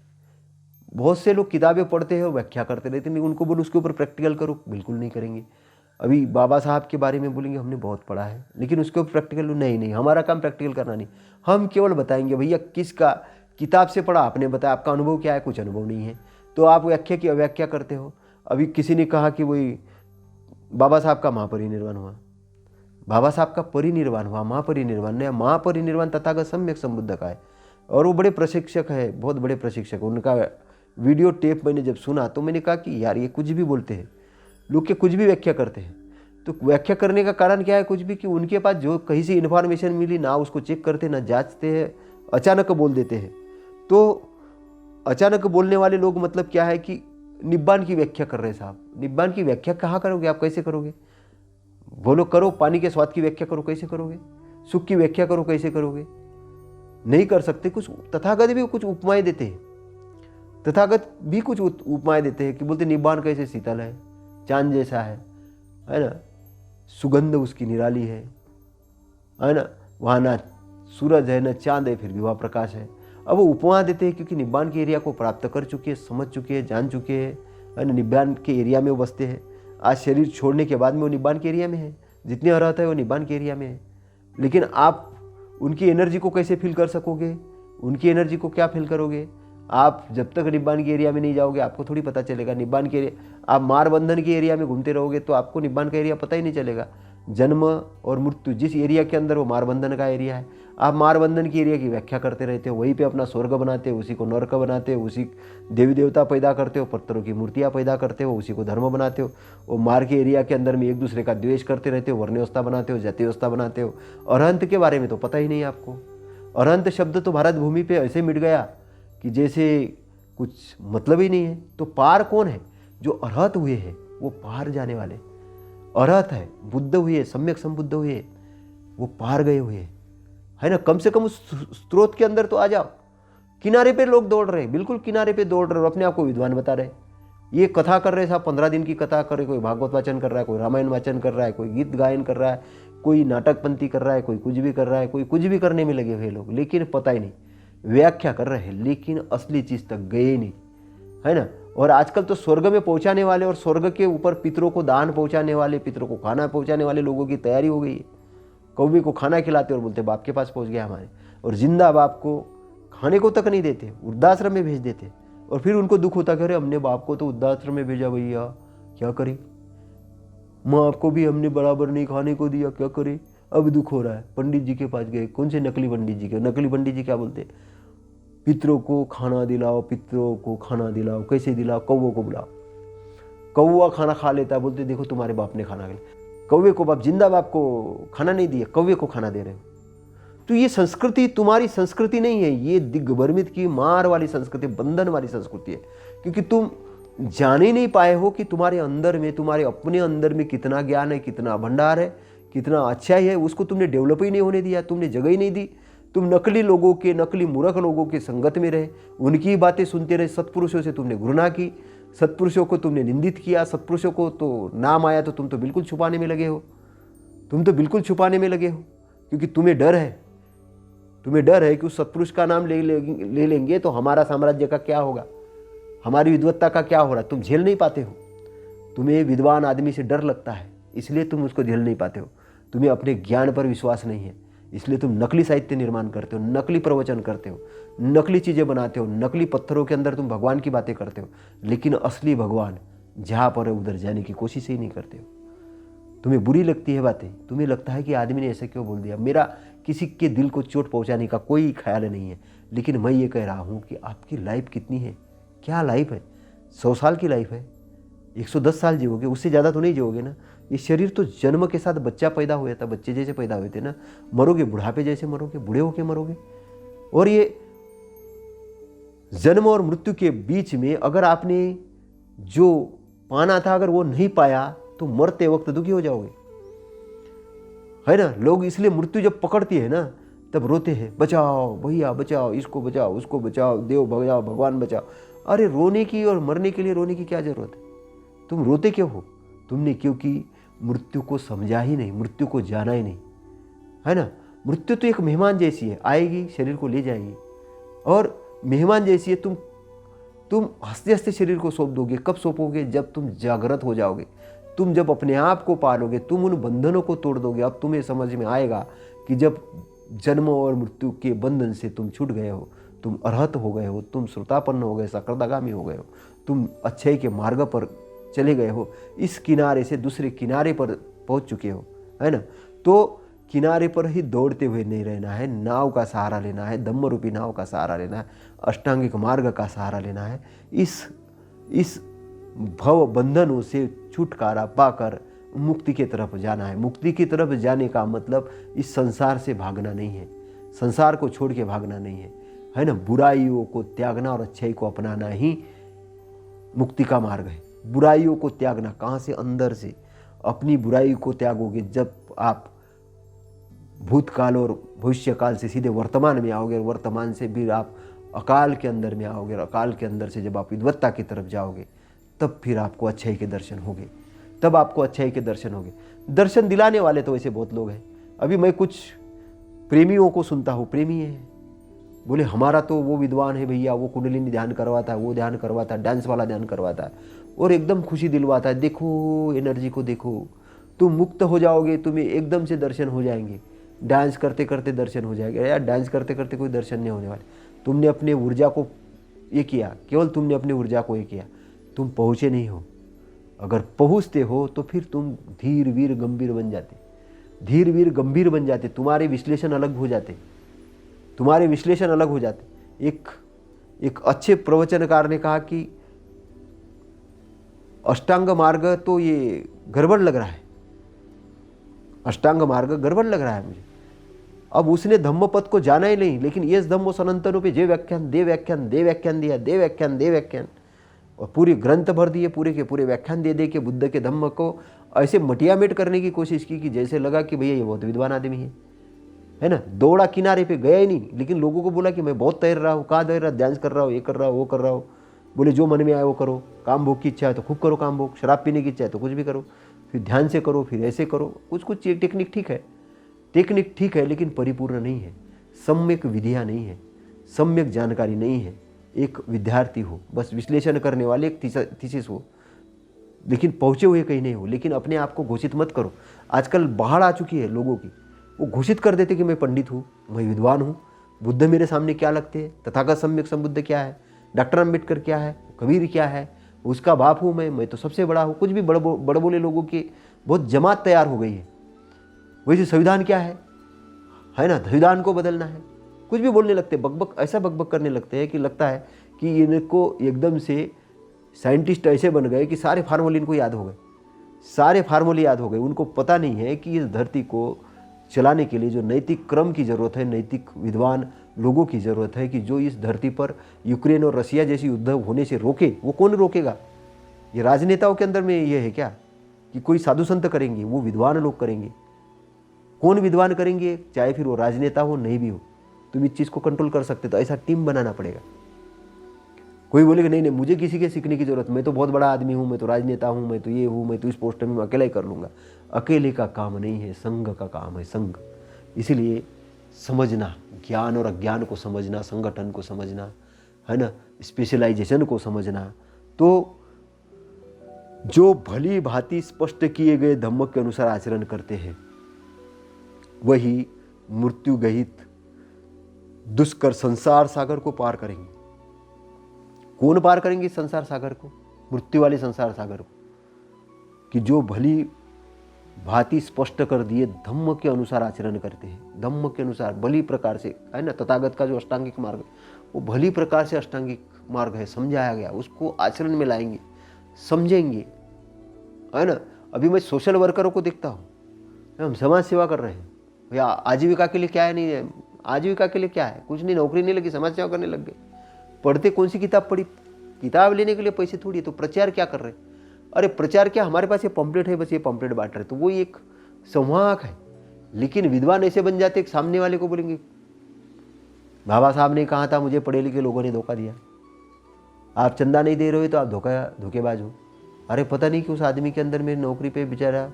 बहुत से लोग किताबें पढ़ते हैं, व्याख्या करते रहते हैं, उनको बोलो उसके ऊपर प्रैक्टिकल करो, बिल्कुल नहीं करेंगे। अभी बाबा साहब के बारे में बोलेंगे हमने बहुत पढ़ा है, लेकिन उसके ऊपर प्रैक्टिकल नहीं, हमारा काम प्रैक्टिकल करना नहीं। हम केवल बताएंगे भैया किसका किताब से पढ़ा, आपने बताया, आपका अनुभव क्या है, कुछ अनुभव नहीं है, तो आप व्याख्या की अव्याख्या करते हो। अभी किसी ने कहा कि वही बाबा साहब का महापरिनिर्वाण हुआ, बाबा साहब का परिनिर्वाण हुआ, महापरिनिर्वाण नहीं, महापरिनिर्वाण तथागत सम्यक संबुद्ध का है। और वो बड़े प्रशिक्षक है, बहुत बड़े प्रशिक्षक। उनका वीडियो टेप मैंने जब सुना तो मैंने कहा कि यार ये कुछ भी बोलते हैं, लोग के कुछ भी व्याख्या करते हैं। तो व्याख्या करने का कारण क्या है, कुछ भी, कि उनके पास जो कहीं से इन्फॉर्मेशन मिली ना उसको चेक करते ना जांचते हैं, अचानक बोल देते हैं। तो अचानक बोलने वाले लोग मतलब क्या है कि निब्बान की व्याख्या कर रहे हैं साहब। निब्बान की व्याख्या कहाँ करोगे आप, कैसे करोगे, बोलो करो। पानी के स्वाद की व्याख्या करो, कैसे करोगे। सुख की व्याख्या करो, कैसे करोगे, नहीं कर सकते। कुछ तथागत भी कुछ उपमाएं देते हैं, तथागत भी कुछ उपमाएं देते हैं कि बोलते निब्बान कैसे शीतल है, चांद जैसा है ना, सुगंध उसकी निराली है ना, वहाँ ना सूरज है ना चांद है, फिर भी वहाँ प्रकाश है। अब वो उपमा देते हैं क्योंकि निब्बान के एरिया को प्राप्त कर चुके हैं, समझ चुके हैं, जान चुके हैं, है ना, निब्बान के एरिया में वो बसते हैं। आज शरीर छोड़ने के बाद में वो निब्बान के एरिया में है, जितनी अर्हत है वो निब्बान के एरिया में है। लेकिन आप उनकी एनर्जी को कैसे फील कर सकोगे, उनकी एनर्जी को क्या फील करोगे आप, जब तक निब्बान के एरिया में नहीं जाओगे आपको थोड़ी पता चलेगा। निब्बान के एरिया, आप मार बंधन के एरिया में घूमते रहोगे तो आपको निब्बान का एरिया पता ही नहीं चलेगा। जन्म और मृत्यु जिस एरिया के अंदर, वो मार बंधन का एरिया है। आप मार बंधन की एरिया की व्याख्या करते रहते हो, वहीं पे अपना स्वर्ग बनाते हो, उसी को नरक बनाते हो, उसी देवी देवता पैदा करते हो, पत्थरों की मूर्तियाँ पैदा करते हो, उसी को धर्म बनाते हो। वो मार के एरिया के अंदर में एक दूसरे का द्वेष करते रहते हो, वर्ण व्यवस्था बनाते हो, जाति व्यवस्था बनाते हो। अरहंत के बारे में तो पता ही नहीं आपको। अरहंत शब्द तो भारत भूमि पे ऐसे मिट गया कि जैसे कुछ मतलब ही नहीं है। तो पार कौन है, जो अरहत हुए हैं, वो पार जाने वाले अरहत है, बुद्ध हुए, सम्यक संबुद्ध हुए, वो पार गए हुए, है ना। कम से कम उस स्रोत के अंदर तो आ जाओ। किनारे पे लोग दौड़ रहे, बिल्कुल किनारे पे दौड़ रहे और अपने आप को विद्वान बता रहे। ये कथा कर रहे साहब, 15 दिन की कथा कर रहे, कोई भागवत वाचन कर रहा है, कोई रामायण वाचन कर रहा है, कोई गीत गायन कर रहा है, कोई नाटक पंथी कर रहा है, कोई कुछ भी कर रहा है, कोई कुछ भी करने में लगे हुए लोग, लेकिन पता ही नहीं, व्याख्या कर रहे हैं लेकिन असली चीज तक गए नहीं, है ना। और आजकल तो स्वर्ग में पहुंचाने वाले और स्वर्ग के ऊपर पितरों को दान पहुंचाने वाले, पितरों को खाना पहुंचाने वाले लोगों की तैयारी हो गई है। कौवे को खाना खिलाते और बोलते बाप के पास पहुंच गया हमारे, और जिंदा बाप को खाने को तक नहीं देते, वृद्धाश्रम में भेज देते। और फिर उनको दुख होता कि अरे हमने बाप को तो वृद्धाश्रम में भेजा भैया, क्या करें, माँ को भी हमने बराबर नहीं खाने को दिया, क्या करें, अब दुख हो रहा है। पंडित जी के पास गए, कौन से नकली पंडित जी के, नकली पंडित जी क्या बोलते, पितरों को खाना दिलाओ, पितरों को खाना दिलाओ, कैसे दिलाओ, कौवों को बुलाओ, कौवा खाना खा लेता है, बोलते देखो तुम्हारे बाप ने खाना खिलाया। कौवे को बाप, जिंदा बाप को खाना नहीं दिया, कौवे को खाना दे रहे हो। तो ये संस्कृति तुम्हारी संस्कृति नहीं है, ये दिग्भ्रमित की मार वाली संस्कृति, बंधन वाली संस्कृति है। क्योंकि तुम जान ही नहीं पाए हो कि तुम्हारे अंदर में, तुम्हारे अपने अंदर में कितना ज्ञान है, कितना भंडार है, कितना अच्छाई है, उसको तुमने डेवलप ही नहीं होने दिया, तुमने जगह ही नहीं दी। तुम नकली लोगों के, नकली मूर्ख लोगों के संगत में रहे, उनकी बातें सुनते रहे। सत्पुरुषों से तुमने घृणा की, सत्पुरुषों को तुमने निंदित किया, सत्पुरुषों को तो नाम आया तो तुम तो बिल्कुल छुपाने में लगे हो, तुम तो बिल्कुल छुपाने में लगे हो। क्योंकि तुम्हें डर है, तुम्हें डर है कि उस सत्पुरुष का नाम ले लेंगे तो हमारा साम्राज्य का क्या होगा, हमारी विद्वत्ता का क्या हो रहा है? तुम झेल नहीं पाते हो। तुम्हें विद्वान आदमी से डर लगता है, इसलिए तुम उसको झेल नहीं पाते हो। तुम्हें अपने ज्ञान पर विश्वास नहीं है, इसलिए तुम नकली साहित्य निर्माण करते हो, नकली प्रवचन करते हो, नकली चीज़ें बनाते हो, नकली पत्थरों के अंदर तुम भगवान की बातें करते हो, लेकिन असली भगवान जहाँ पर है उधर जाने की कोशिश ही नहीं करते हो। तुम्हें बुरी लगती है बातें, तुम्हें लगता है कि आदमी ने ऐसे क्यों बोल दिया। मेरा किसी के दिल को चोट पहुँचाने का कोई ख्याल नहीं है, लेकिन मैं ये कह रहा हूँ कि आपकी लाइफ कितनी है, क्या लाइफ है? 100 साल की लाइफ है, 110 साल जियोगे, उससे ज़्यादा तो नहीं जियोगे ना। ये शरीर तो जन्म के साथ बच्चा पैदा हुआ था, बच्चे जैसे पैदा हुए थे ना, मरोगे बुढ़ापे जैसे मरोगे, बूढ़े होके मरोगे। और ये जन्म और मृत्यु के बीच में अगर आपने जो पाना था अगर वो नहीं पाया तो मरते वक्त दुखी हो जाओगे, है ना। लोग इसलिए मृत्यु जब पकड़ती है ना तब रोते हैं, बचाओ भैया बचाओ, इसको बचाओ, उसको बचाओ, देव बचाओ, भगवान बचाओ। अरे रोने की और मरने के लिए रोने की क्या जरूरत है? तुम रोते क्यों हो? तुमने क्योंकि मृत्यु को समझा ही नहीं, मृत्यु को जाना ही नहीं, है ना। मृत्यु तो एक मेहमान जैसी है, आएगी शरीर को ले जाएगी, और मेहमान जैसी है। तुम हंसते हंसते शरीर को सौंप दोगे। कब सौंपोगे? जब तुम जागृत हो जाओगे, तुम जब अपने आप को पालोगे, तुम उन बंधनों को तोड़ दोगे। अब तुम्हें समझ में आएगा कि जब जन्म और मृत्यु के बंधन से तुम छूट गए हो, तुम अरहत हो गए हो, तुम श्रोतापन्न हो गए, सकर्तागामी हो गए हो, तुम अच्छाई के मार्ग पर चले गए हो, इस किनारे से दूसरे किनारे पर पहुंच चुके हो, है ना। तो किनारे पर ही दौड़ते हुए नहीं रहना है, नाव का सहारा लेना है, धम्म रूपी नाव का सहारा लेना है, अष्टांगिक मार्ग का सहारा लेना है। इस भव बंधनों से छुटकारा पाकर मुक्ति की तरफ जाना है। मुक्ति की तरफ जाने का मतलब इस संसार से भागना नहीं है, संसार को छोड़ के भागना नहीं है, है ना। बुराइयों को त्यागना और अच्छाई को अपनाना ही मुक्ति का मार्ग है। बुराइयों को त्यागना कहाँ से? अंदर से। अपनी बुराई को त्यागोगे जब आप भूतकाल और भविष्यकाल से सीधे वर्तमान में आओगे, और वर्तमान से भी आप अकाल के अंदर में आओगे, और अकाल के अंदर से जब आप विद्वत्ता की तरफ जाओगे तब फिर आपको अच्छाई के दर्शन होंगे, तब आपको अच्छाई के दर्शन होंगे। दर्शन दिलाने वाले तो वैसे बहुत लोग हैं। अभी मैं कुछ प्रेमियों को सुनता हूँ, प्रेमी है, बोले हमारा तो वो विद्वान है भैया, वो कुंडलिनी ध्यान करवाता है, वो ध्यान करवाता है, डांस वाला ध्यान करवाता है, और एकदम खुशी दिलवाता है। देखो एनर्जी को देखो, तुम मुक्त हो जाओगे, तुम्हें एकदम से दर्शन हो जाएंगे। डांस करते करते दर्शन हो जाएगा। यार डांस करते करते कोई दर्शन नहीं होने वाले। तुमने अपने ऊर्जा को ये किया, केवल तुमने अपनी ऊर्जा को ये किया, तुम पहुँचे नहीं हो। अगर पहुँचते हो तो फिर तुम धीर वीर गंभीर बन जाते, धीर वीर गंभीर बन जाते, तुम्हारे विश्लेषण अलग हो जाते, तुम्हारे विश्लेषण अलग हो जाते। एक अच्छे प्रवचनकार ने कहा कि अष्टांग मार्ग तो ये गड़बड़ लग रहा है, अष्टांग मार्ग गड़बड़ लग रहा है मुझे। अब उसने धम्मपद को जाना ही नहीं, लेकिन ये धम्मो सनातनों पे जे व्याख्यान दे व्याख्यान दे व्याख्यान दिया, दे व्याख्यान दे व्याख्यान, और पूरी ग्रंथ भर दिए, पूरे के पूरे व्याख्यान दे के बुद्ध के धम्म को ऐसे मटियामेट करने की कोशिश की कि जैसे लगा कि भैया ये बहुत विद्वान आदमी है ना। दौड़ा किनारे पे, गया ही नहीं, लेकिन लोगों को बोला कि मैं बहुत तैर रहा हूँ। कहाँ तैर रहा? डांस कर रहा हूँ, ये कर रहा हूँ, वो कर रहा हूँ। बोले जो मन में आए वो करो, काम भोग की इच्छा है तो खूब करो काम भोग, शराब पीने की इच्छा है तो कुछ भी करो, फिर ध्यान से करो, फिर ऐसे करो। कुछ टेक्निक ठीक है, टेक्निक ठीक है, लेकिन परिपूर्ण नहीं है, सम्यक विधियाँ नहीं है, सम्यक जानकारी नहीं है। एक विद्यार्थी हो, बस विश्लेषण करने वाले, एक थीसिस हो, लेकिन पहुँचे हुए कहीं नहीं हो। लेकिन अपने आप को घोषित मत करो। आजकल बाढ़ आ चुकी है लोगों की, वो घोषित कर देते कि मैं पंडित हूँ, मैं विद्वान हूँ, बुद्ध मेरे सामने क्या लगते हैं, तथागत सम्यक संबुद्ध क्या है, डॉक्टर अम्बेडकर क्या है, कबीर क्या है, उसका बाप हूँ मैं तो सबसे बड़ा हूँ। कुछ भी बड़ बोले लोगों की बहुत जमात तैयार हो गई है। वैसे संविधान क्या है ना, संविधान को बदलना है, कुछ भी बोलने लगते, बकबक ऐसा बकबक करने लगते हैं कि लगता है कि इनको एकदम से साइंटिस्ट ऐसे बन गए कि सारे फार्मूले इनको याद हो गए, सारे फार्मूले याद हो गए। उनको पता नहीं है कि इस धरती को चलाने के लिए जो नैतिक क्रम की ज़रूरत है, नैतिक विद्वान लोगों की ज़रूरत है, कि जो इस धरती पर यूक्रेन और रसिया जैसी युद्ध होने से रोके। वो कौन रोकेगा? ये राजनेताओं के अंदर में ये है क्या कि कोई साधु संत करेंगे? वो विद्वान लोग करेंगे। कौन विद्वान करेंगे? चाहे फिर वो राजनेता हो नहीं भी हो, तुम इस चीज़ को कंट्रोल कर सकते तो ऐसा टीम बनाना पड़ेगा। कोई बोलेगा नहीं नहीं मुझे किसी के सीखने की जरूरत, मैं तो बहुत बड़ा आदमी हूँ, मैं तो राजनेता हूँ, मैं तो ये हूँ, मैं तो इस पोस्ट में अकेला ही कर लूँगा। अकेले का काम नहीं है, संघ का काम है, संघ। इसीलिए समझना, ज्ञान और अज्ञान को समझना, संगठन को समझना, है ना, स्पेशलाइजेशन को समझना, तो जो भली भांति स्पष्ट किए गए धम्म के अनुसार आचरण करते हैं वही मृत्यु गहित दुष्कर संसार सागर को पार करेंगे। कौन पार करेंगे इस संसार सागर को? मृत्यु वाले संसार सागर को, कि जो भली भांति स्पष्ट कर दिए धम्म के अनुसार आचरण करते हैं। धम्म के अनुसार भली प्रकार से है ना, तथागत का जो अष्टांगिक मार्ग है वो भली प्रकार से अष्टांगिक मार्ग है, समझाया गया, उसको आचरण में लाएंगे, समझेंगे, है ना। अभी मैं सोशल वर्करों को देखता हूँ, हम समाज सेवा कर रहे हैं भैया, आजीविका के लिए क्या है, नहीं है आजीविका के लिए क्या है, कुछ नहीं, नौकरी नहीं लगी, समाज सेवा करने लग गए। पढ़ते कौन सी किताब पढ़ी? किताब लेने के लिए पैसे थोड़ी है, तो प्रचार क्या कर रहे हैं? अरे प्रचार क्या, हमारे पास ये पम्पलेट है, बस ये पम्पलेट बांट रहे, तो वो एक संवाहक है। लेकिन विद्वान ऐसे बन जाते, सामने वाले को बोलेंगे बाबा साहब ने कहा था मुझे पढ़े लिखे लोगों ने धोखा दिया, आप चंदा नहीं दे रहे हो तो आप धोखेबाज हो। अरे पता नहीं कि उस आदमी के अंदर मेरी नौकरी पे बेचारा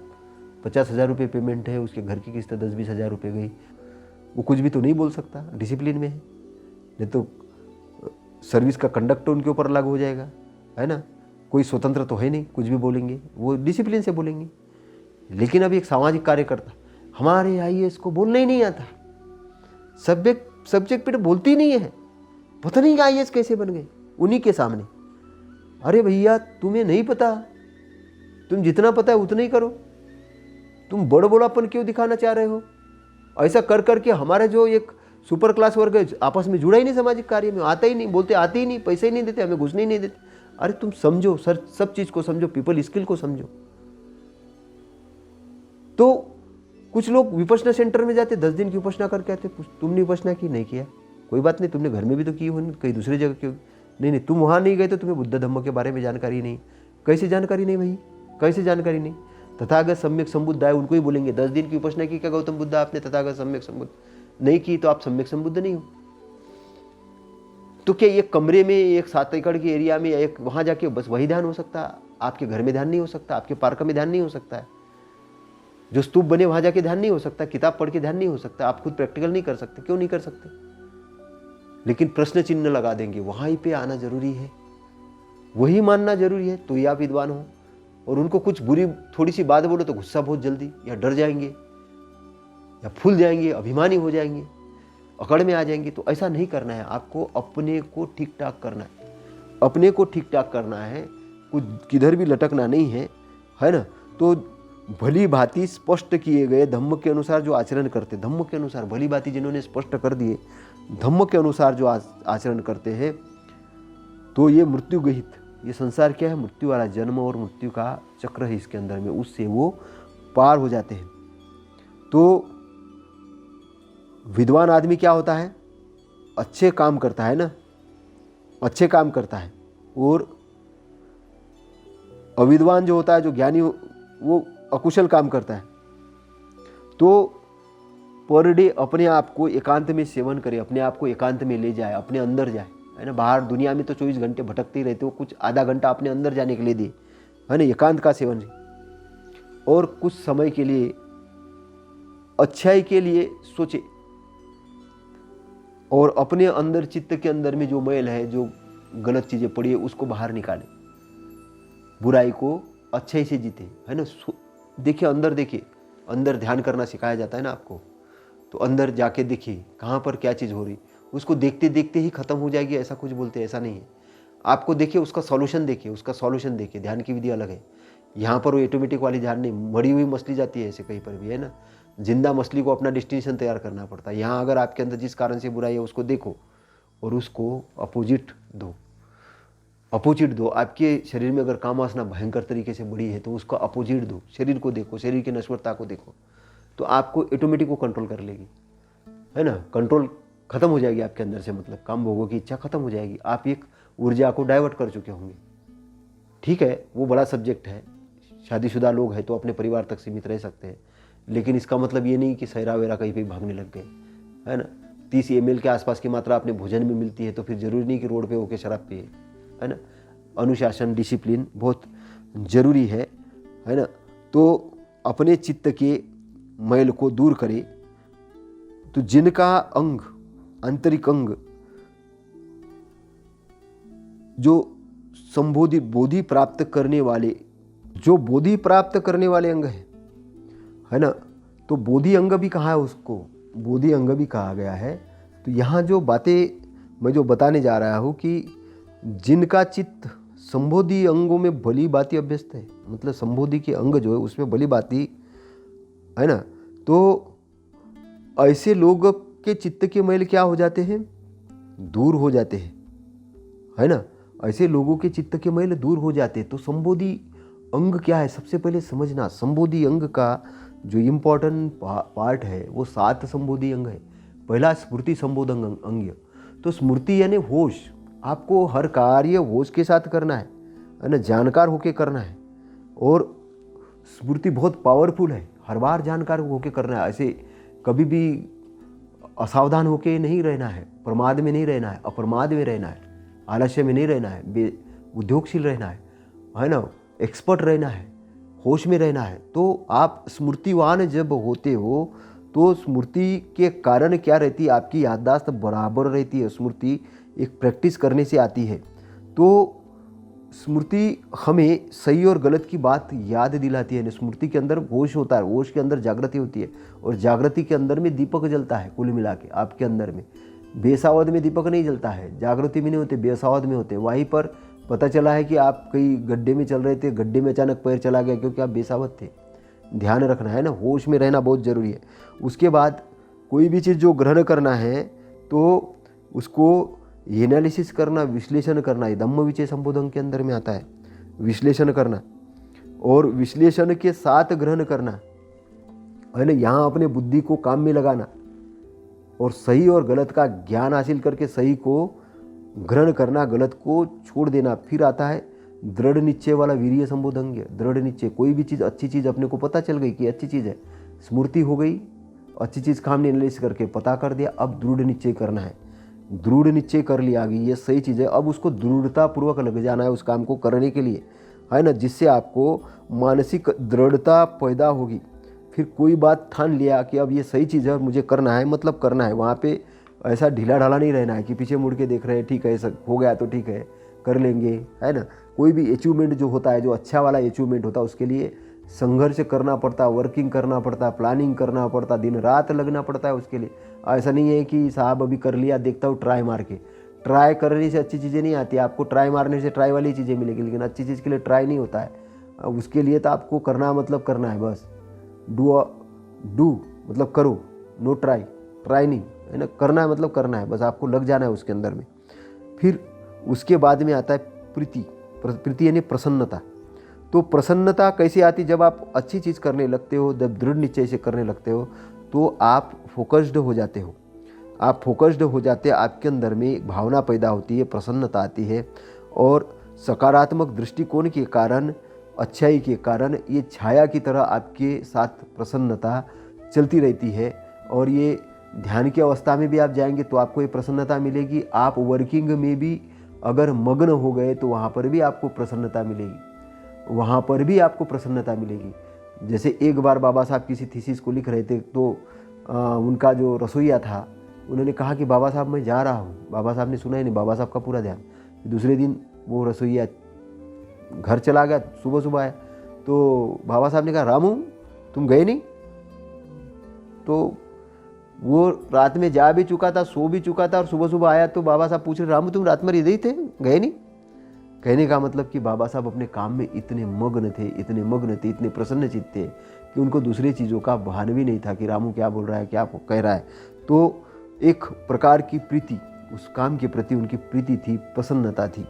50,000 रुपये पेमेंट है, उसके घर की किस्त 10-20 हज़ार रुपये गई, वो कुछ भी तो नहीं बोल सकता, डिसिप्लिन में है, नहीं तो सर्विस का कंडक्ट उनके ऊपर लागू हो जाएगा, है ना। कोई स्वतंत्र तो है नहीं, कुछ भी बोलेंगे, वो डिसिप्लिन से बोलेंगे। लेकिन अब एक सामाजिक कार्यकर्ता, हमारे आईएएस को बोलना ही नहीं आता, सब्जेक्ट पे बोलती नहीं है, पता नहीं कि आईएएस कैसे बन गए उन्हीं के सामने। अरे भैया तुम्हें नहीं पता, तुम जितना पता है उतना ही करो, तुम बड़ बड़ापन क्यों दिखाना चाह रहे हो? ऐसा कर करके हमारा जो एक सुपर क्लास वर्ग है आपस में जुड़ा ही नहीं, सामाजिक कार्य में आता ही नहीं, बोलते आते ही नहीं, पैसे ही नहीं देते, हमें घुसने ही नहीं देते। अरे तुम समझो सर, सब चीज को समझो, पीपल स्किल को समझो। तो कुछ लोग विपश्यना सेंटर में जाते, 10 दिन की विपश्यना करके आते, तुमने विपश्यना की? नहीं किया, कोई बात नहीं, तुमने घर में भी तो की होनी, कहीं दूसरी जगह क्यों? नहीं, तुम वहां नहीं गए तो तुम्हें बुद्ध धम्म के बारे में जानकारी नहीं। कैसे जानकारी नहीं भाई, कैसे जानकारी नहीं? तथागत सम्यक संबुद्ध आए, उनको ही बोलेंगे 10 दिन की विपश्यना की क्या गौतम बुद्ध आपने? तथागत सम्यक संबुद्ध नहीं की तो आप सम्यक संबुद्ध नहीं हो। तो क्या एक कमरे में, एक 7 एकड़ के एरिया में, एक वहां जाके बस वही ध्यान हो सकता है? आपके घर में ध्यान नहीं हो सकता, आपके पार्क में ध्यान नहीं हो सकता है, जो स्तूप बने वहां जाके ध्यान नहीं हो सकता, किताब पढ़ के ध्यान नहीं हो सकता, आप खुद प्रैक्टिकल नहीं कर सकते? क्यों नहीं कर सकते? लेकिन प्रश्न चिन्ह लगा देंगे, वहां पे आना जरूरी है, वही मानना जरूरी है, तो ही आप विद्वान हो। और उनको कुछ बुरी थोड़ी सी बात बोलो तो गुस्सा बहुत जल्दी, या डर जाएंगे, या फूल जाएंगे, अभिमानी हो जाएंगे, अकड़ में आ जाएंगे। तो ऐसा नहीं करना है, आपको अपने को ठीक ठाक करना है, अपने को ठीक ठाक करना है, कुछ किधर भी लटकना नहीं है ना। तो भली भांति स्पष्ट किए गए धम्म के अनुसार जो आचरण करते, धम्म के अनुसार भली भांति जिन्होंने स्पष्ट कर दिए, धम्म के अनुसार जो आचरण करते हैं, तो ये मृत्यु गहित, ये संसार क्या है? मृत्यु वाला, जन्म और मृत्यु का चक्र है इसके अंदर में, उससे वो पार हो जाते हैं। तो विद्वान आदमी क्या होता है? अच्छे काम करता है ना, अच्छे काम करता है। और अविद्वान जो होता है, जो ज्ञानी, वो अकुशल काम करता है। तो पर डे अपने आप को एकांत में सेवन करे, अपने आप को एकांत में ले जाए, अपने अंदर जाए, है ना। बाहर दुनिया में तो 24 घंटे भटकते ही रहते हो, कुछ आधा घंटा अपने अंदर जाने के लिए दे, है ना, एकांत का सेवन। और कुछ समय के लिए अच्छाई के लिए सोचे, और अपने अंदर चित्त के अंदर में जो मैल है, जो गलत चीजें पड़ी है, उसको बाहर निकाले, बुराई को अच्छे से जीते, है ना। देखिए अंदर, देखिए अंदर ध्यान करना सिखाया जाता है ना आपको, तो अंदर जाके देखिए कहाँ पर क्या चीज़ हो रही, उसको देखते देखते ही खत्म हो जाएगी, ऐसा कुछ बोलते हैं, ऐसा नहीं है। आपको देखिए, उसका सॉल्यूशन देखिए, उसका सॉल्यूशन देखिए। ध्यान की विधि अलग है, यहाँ पर वो ऑटोमेटिक वाली ध्यान नहीं, मरी हुई मछली जाती है ऐसे कहीं पर भी, है ना। जिंदा मछली को अपना डेस्टिनेशन तैयार करना पड़ता है। यहाँ अगर आपके अंदर जिस कारण से बुराई है उसको देखो और उसको अपोजिट दो, अपोजिट दो। आपके शरीर में अगर कामवासना भयंकर तरीके से बढ़ी है तो उसका अपोजिट दो, शरीर को देखो, शरीर की नश्वरता को देखो, तो आपको ऑटोमेटिक वो कंट्रोल कर लेगी, है ना। कंट्रोल खत्म हो जाएगी आपके अंदर से, मतलब काम भोगों की इच्छा खत्म हो जाएगी, आप एक ऊर्जा को डाइवर्ट कर चुके होंगे। ठीक है, वो बड़ा सब्जेक्ट है, शादीशुदा लोग हैं तो अपने परिवार तक सीमित रह सकते हैं, लेकिन इसका मतलब ये नहीं कि सहरा वेरा कहीं पे भागने लग गए, है ना। 30 ml के आसपास की मात्रा अपने भोजन में मिलती है तो फिर जरूरी नहीं कि रोड पे होके शराब पिए, है ना। अनुशासन, डिसिप्लिन बहुत जरूरी है ना। तो अपने चित्त के मैल को दूर करे, तो जिनका अंग, आंतरिक अंग जो संबोधि बोधि प्राप्त करने वाले, जो बोधि प्राप्त करने वाले अंग है ना, तो बोधि अंग भी कहा है, उसको बोधि अंग भी कहा गया है। तो यहाँ जो बातें मैं जो बताने जा रहा हूँ कि जिनका चित्त संबोधि अंगों में भली भांति अभ्यस्त है, मतलब संबोधि के अंग जो है उसमें भली भांति है ना, तो ऐसे लोग के चित्त के मैल क्या हो जाते हैं, दूर हो जाते हैं, है ना। ऐसे लोगों के चित्त के मैल दूर हो जाते हैं। तो संबोधि अंग क्या है, सबसे पहले समझना। संबोधि अंग का जो इम्पोर्टेंट पार्ट है वो 7 संबोधि अंग है। पहला स्मृति संबोध अंग। तो स्मृति यानी होश, आपको हर कार्य होश के साथ करना है ना, जानकार होके करना है। और स्मृति बहुत पावरफुल है, हर बार जानकार होके करना है। ऐसे कभी भी असावधान होके नहीं रहना है, प्रमाद में नहीं रहना है, अप्रमाद में रहना है, आलस्य में नहीं रहना है, उद्योगशील रहना है ना, एक्सपर्ट रहना है, होश में रहना है। तो आप स्मृतिवान जब होते हो तो स्मृति के कारण क्या रहती है, आपकी याददाश्त बराबर रहती है। स्मृति एक प्रैक्टिस करने से आती है। तो स्मृति हमें सही और गलत की बात याद दिलाती है। स्मृति के अंदर होश होता है, होश के अंदर जागृति होती है, और जागृति के अंदर में दीपक जलता है। कुल मिला के आपके अंदर में बेसावध में दीपक नहीं जलता है, जागृति में नहीं होते, बेसावध में होते। वहीं पर पता चला है कि आप कई गड्ढे में चल रहे थे, गड्ढे में अचानक पैर चला गया क्योंकि आप बेसावध थे। ध्यान रखना है ना, होश में रहना बहुत ज़रूरी है। उसके बाद कोई भी चीज़ जो ग्रहण करना है तो उसको एनालिसिस करना, विश्लेषण करना, धम्म विचय संबोधन के अंदर में आता है। विश्लेषण करना और विश्लेषण के साथ ग्रहण करना है ना, यहाँ अपने बुद्धि को काम में लगाना और सही और गलत का ज्ञान हासिल करके सही को ग्रहण करना, गलत को छोड़ देना। फिर आता है दृढ़ निश्चय वाला वीर्य संबोधन। दृढ़ निश्चय, कोई भी चीज़ अच्छी चीज़ अपने को पता चल गई कि अच्छी चीज़ है, स्मृति हो गई, अच्छी चीज़ का हमने एनालिसिस करके पता कर दिया, अब दृढ़ निश्चय करना है। दृढ़ निश्चय कर लिया कि ये सही चीज़ है, अब उसको दृढ़तापूर्वक लग जाना है उस काम को करने के लिए, है ना, जिससे आपको मानसिक दृढ़ता पैदा होगी। फिर कोई बात ठान लिया कि अब ये सही चीज़ है और मुझे करना है, मतलब करना है। वहाँ पे ऐसा ढीला ढाला नहीं रहना है कि पीछे मुड़ के देख रहे हैं, ठीक है सब हो गया तो ठीक है कर लेंगे, है ना। कोई भी अचीवमेंट जो होता है, जो अच्छा वाला अचीवमेंट होता है, उसके लिए संघर्ष करना पड़ता, वर्किंग करना पड़ता, प्लानिंग करना पड़ता, दिन रात लगना पड़ता है उसके लिए। ऐसा नहीं है कि साहब अभी कर लिया, देखता हूँ ट्राई मार के। ट्राई करने से अच्छी चीज़ें नहीं आती, आपको ट्राई मारने से ट्राई वाली चीज़ें मिलेगी, लेकिन अच्छी चीज़ के लिए ट्राई नहीं होता है। उसके लिए तो आपको करना मतलब करना है, बस डू मतलब करो, नो ट्राई, ट्राई नहीं, है ना, करना है मतलब करना है, बस आपको लग जाना है उसके अंदर में। फिर उसके बाद में आता है प्रीति। प्रीति यानी प्रसन्नता। तो प्रसन्नता कैसे आती, जब आप अच्छी चीज़ करने लगते हो, जब दृढ़ निश्चय से करने लगते हो तो आप फोकस्ड हो जाते हो। आप फोकस्ड हो जाते हैं, आपके अंदर में एक भावना पैदा होती है, प्रसन्नता आती है, और सकारात्मक दृष्टिकोण के कारण, अच्छाई के कारण ये छाया की तरह आपके साथ प्रसन्नता चलती रहती है। और ये ध्यान की अवस्था में भी आप जाएंगे तो आपको ये प्रसन्नता मिलेगी। आप वर्किंग में भी अगर मग्न हो गए तो वहाँ पर भी आपको प्रसन्नता मिलेगी, वहाँ पर भी आपको प्रसन्नता मिलेगी। जैसे एक बार बाबा साहब किसी थीसिस को लिख रहे थे, तो उनका जो रसोइया था उन्होंने कहा कि बाबा साहब मैं जा रहा हूँ। बाबा साहब ने सुना ही नहीं, बाबा साहब का पूरा ध्यान। दूसरे दिन वो रसोइया घर चला गया, सुबह सुबह आया तो बाबा साहब ने कहा रामू तुम गए नहीं। तो वो रात में जा भी चुका था, सो भी चुका था, और सुबह सुबह आया तो बाबा साहब पूछ रहे रामू तुम रात में इधर ही थे, गए नहीं। कहने का मतलब कि बाबा साहब अपने काम में इतने मग्न थे, इतने मग्न थे, इतने प्रसन्नचित्त थे कि उनको दूसरी चीज़ों का भान भी नहीं था कि रामू क्या बोल रहा है, क्या कह रहा है। तो एक प्रकार की प्रीति, उस काम के प्रति उनकी प्रीति थी, प्रसन्नता थी।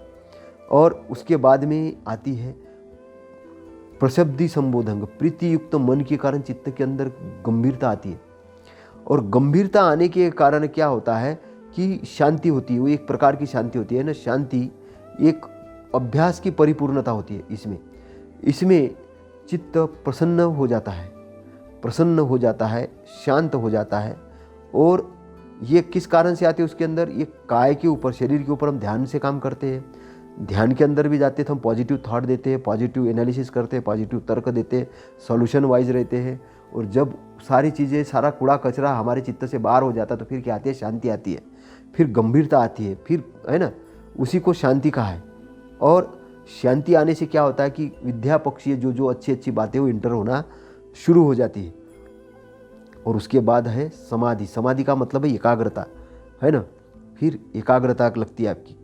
और उसके बाद में आती है प्रशब्दी संबोधन। प्रीति युक्त मन के कारण चित्त के अंदर गंभीरता आती है, और गंभीरता आने के कारण क्या होता है कि शांति होती है। वो एक प्रकार की शांति होती है ना, शांति एक अभ्यास की परिपूर्णता होती है। इसमें चित्त प्रसन्न हो जाता है, प्रसन्न हो जाता है, शांत हो जाता है। और ये किस कारण से आती है उसके अंदर, ये काय के ऊपर, शरीर के ऊपर हम ध्यान से काम करते हैं। ध्यान के अंदर भी जाते हैं तो हम पॉजिटिव थॉट देते हैं, पॉजिटिव एनालिसिस करते हैं, पॉजिटिव तर्क देते हैं, सॉल्यूशन वाइज रहते हैं। और जब सारी चीज़ें, सारा कूड़ा कचरा हमारे चित्त से बाहर हो जाता है तो फिर क्या आती है, शांति आती है, फिर गंभीरता आती है, फिर है ना, उसी को शांति कहा है। और शांति आने से क्या होता है कि विद्या पक्षीय जो जो अच्छी अच्छी बातें वो इंटर होना शुरू हो जाती है। और उसके बाद है समाधि। समाधि का मतलब है एकाग्रता, है ना। फिर एकाग्रता लगती है आपकी,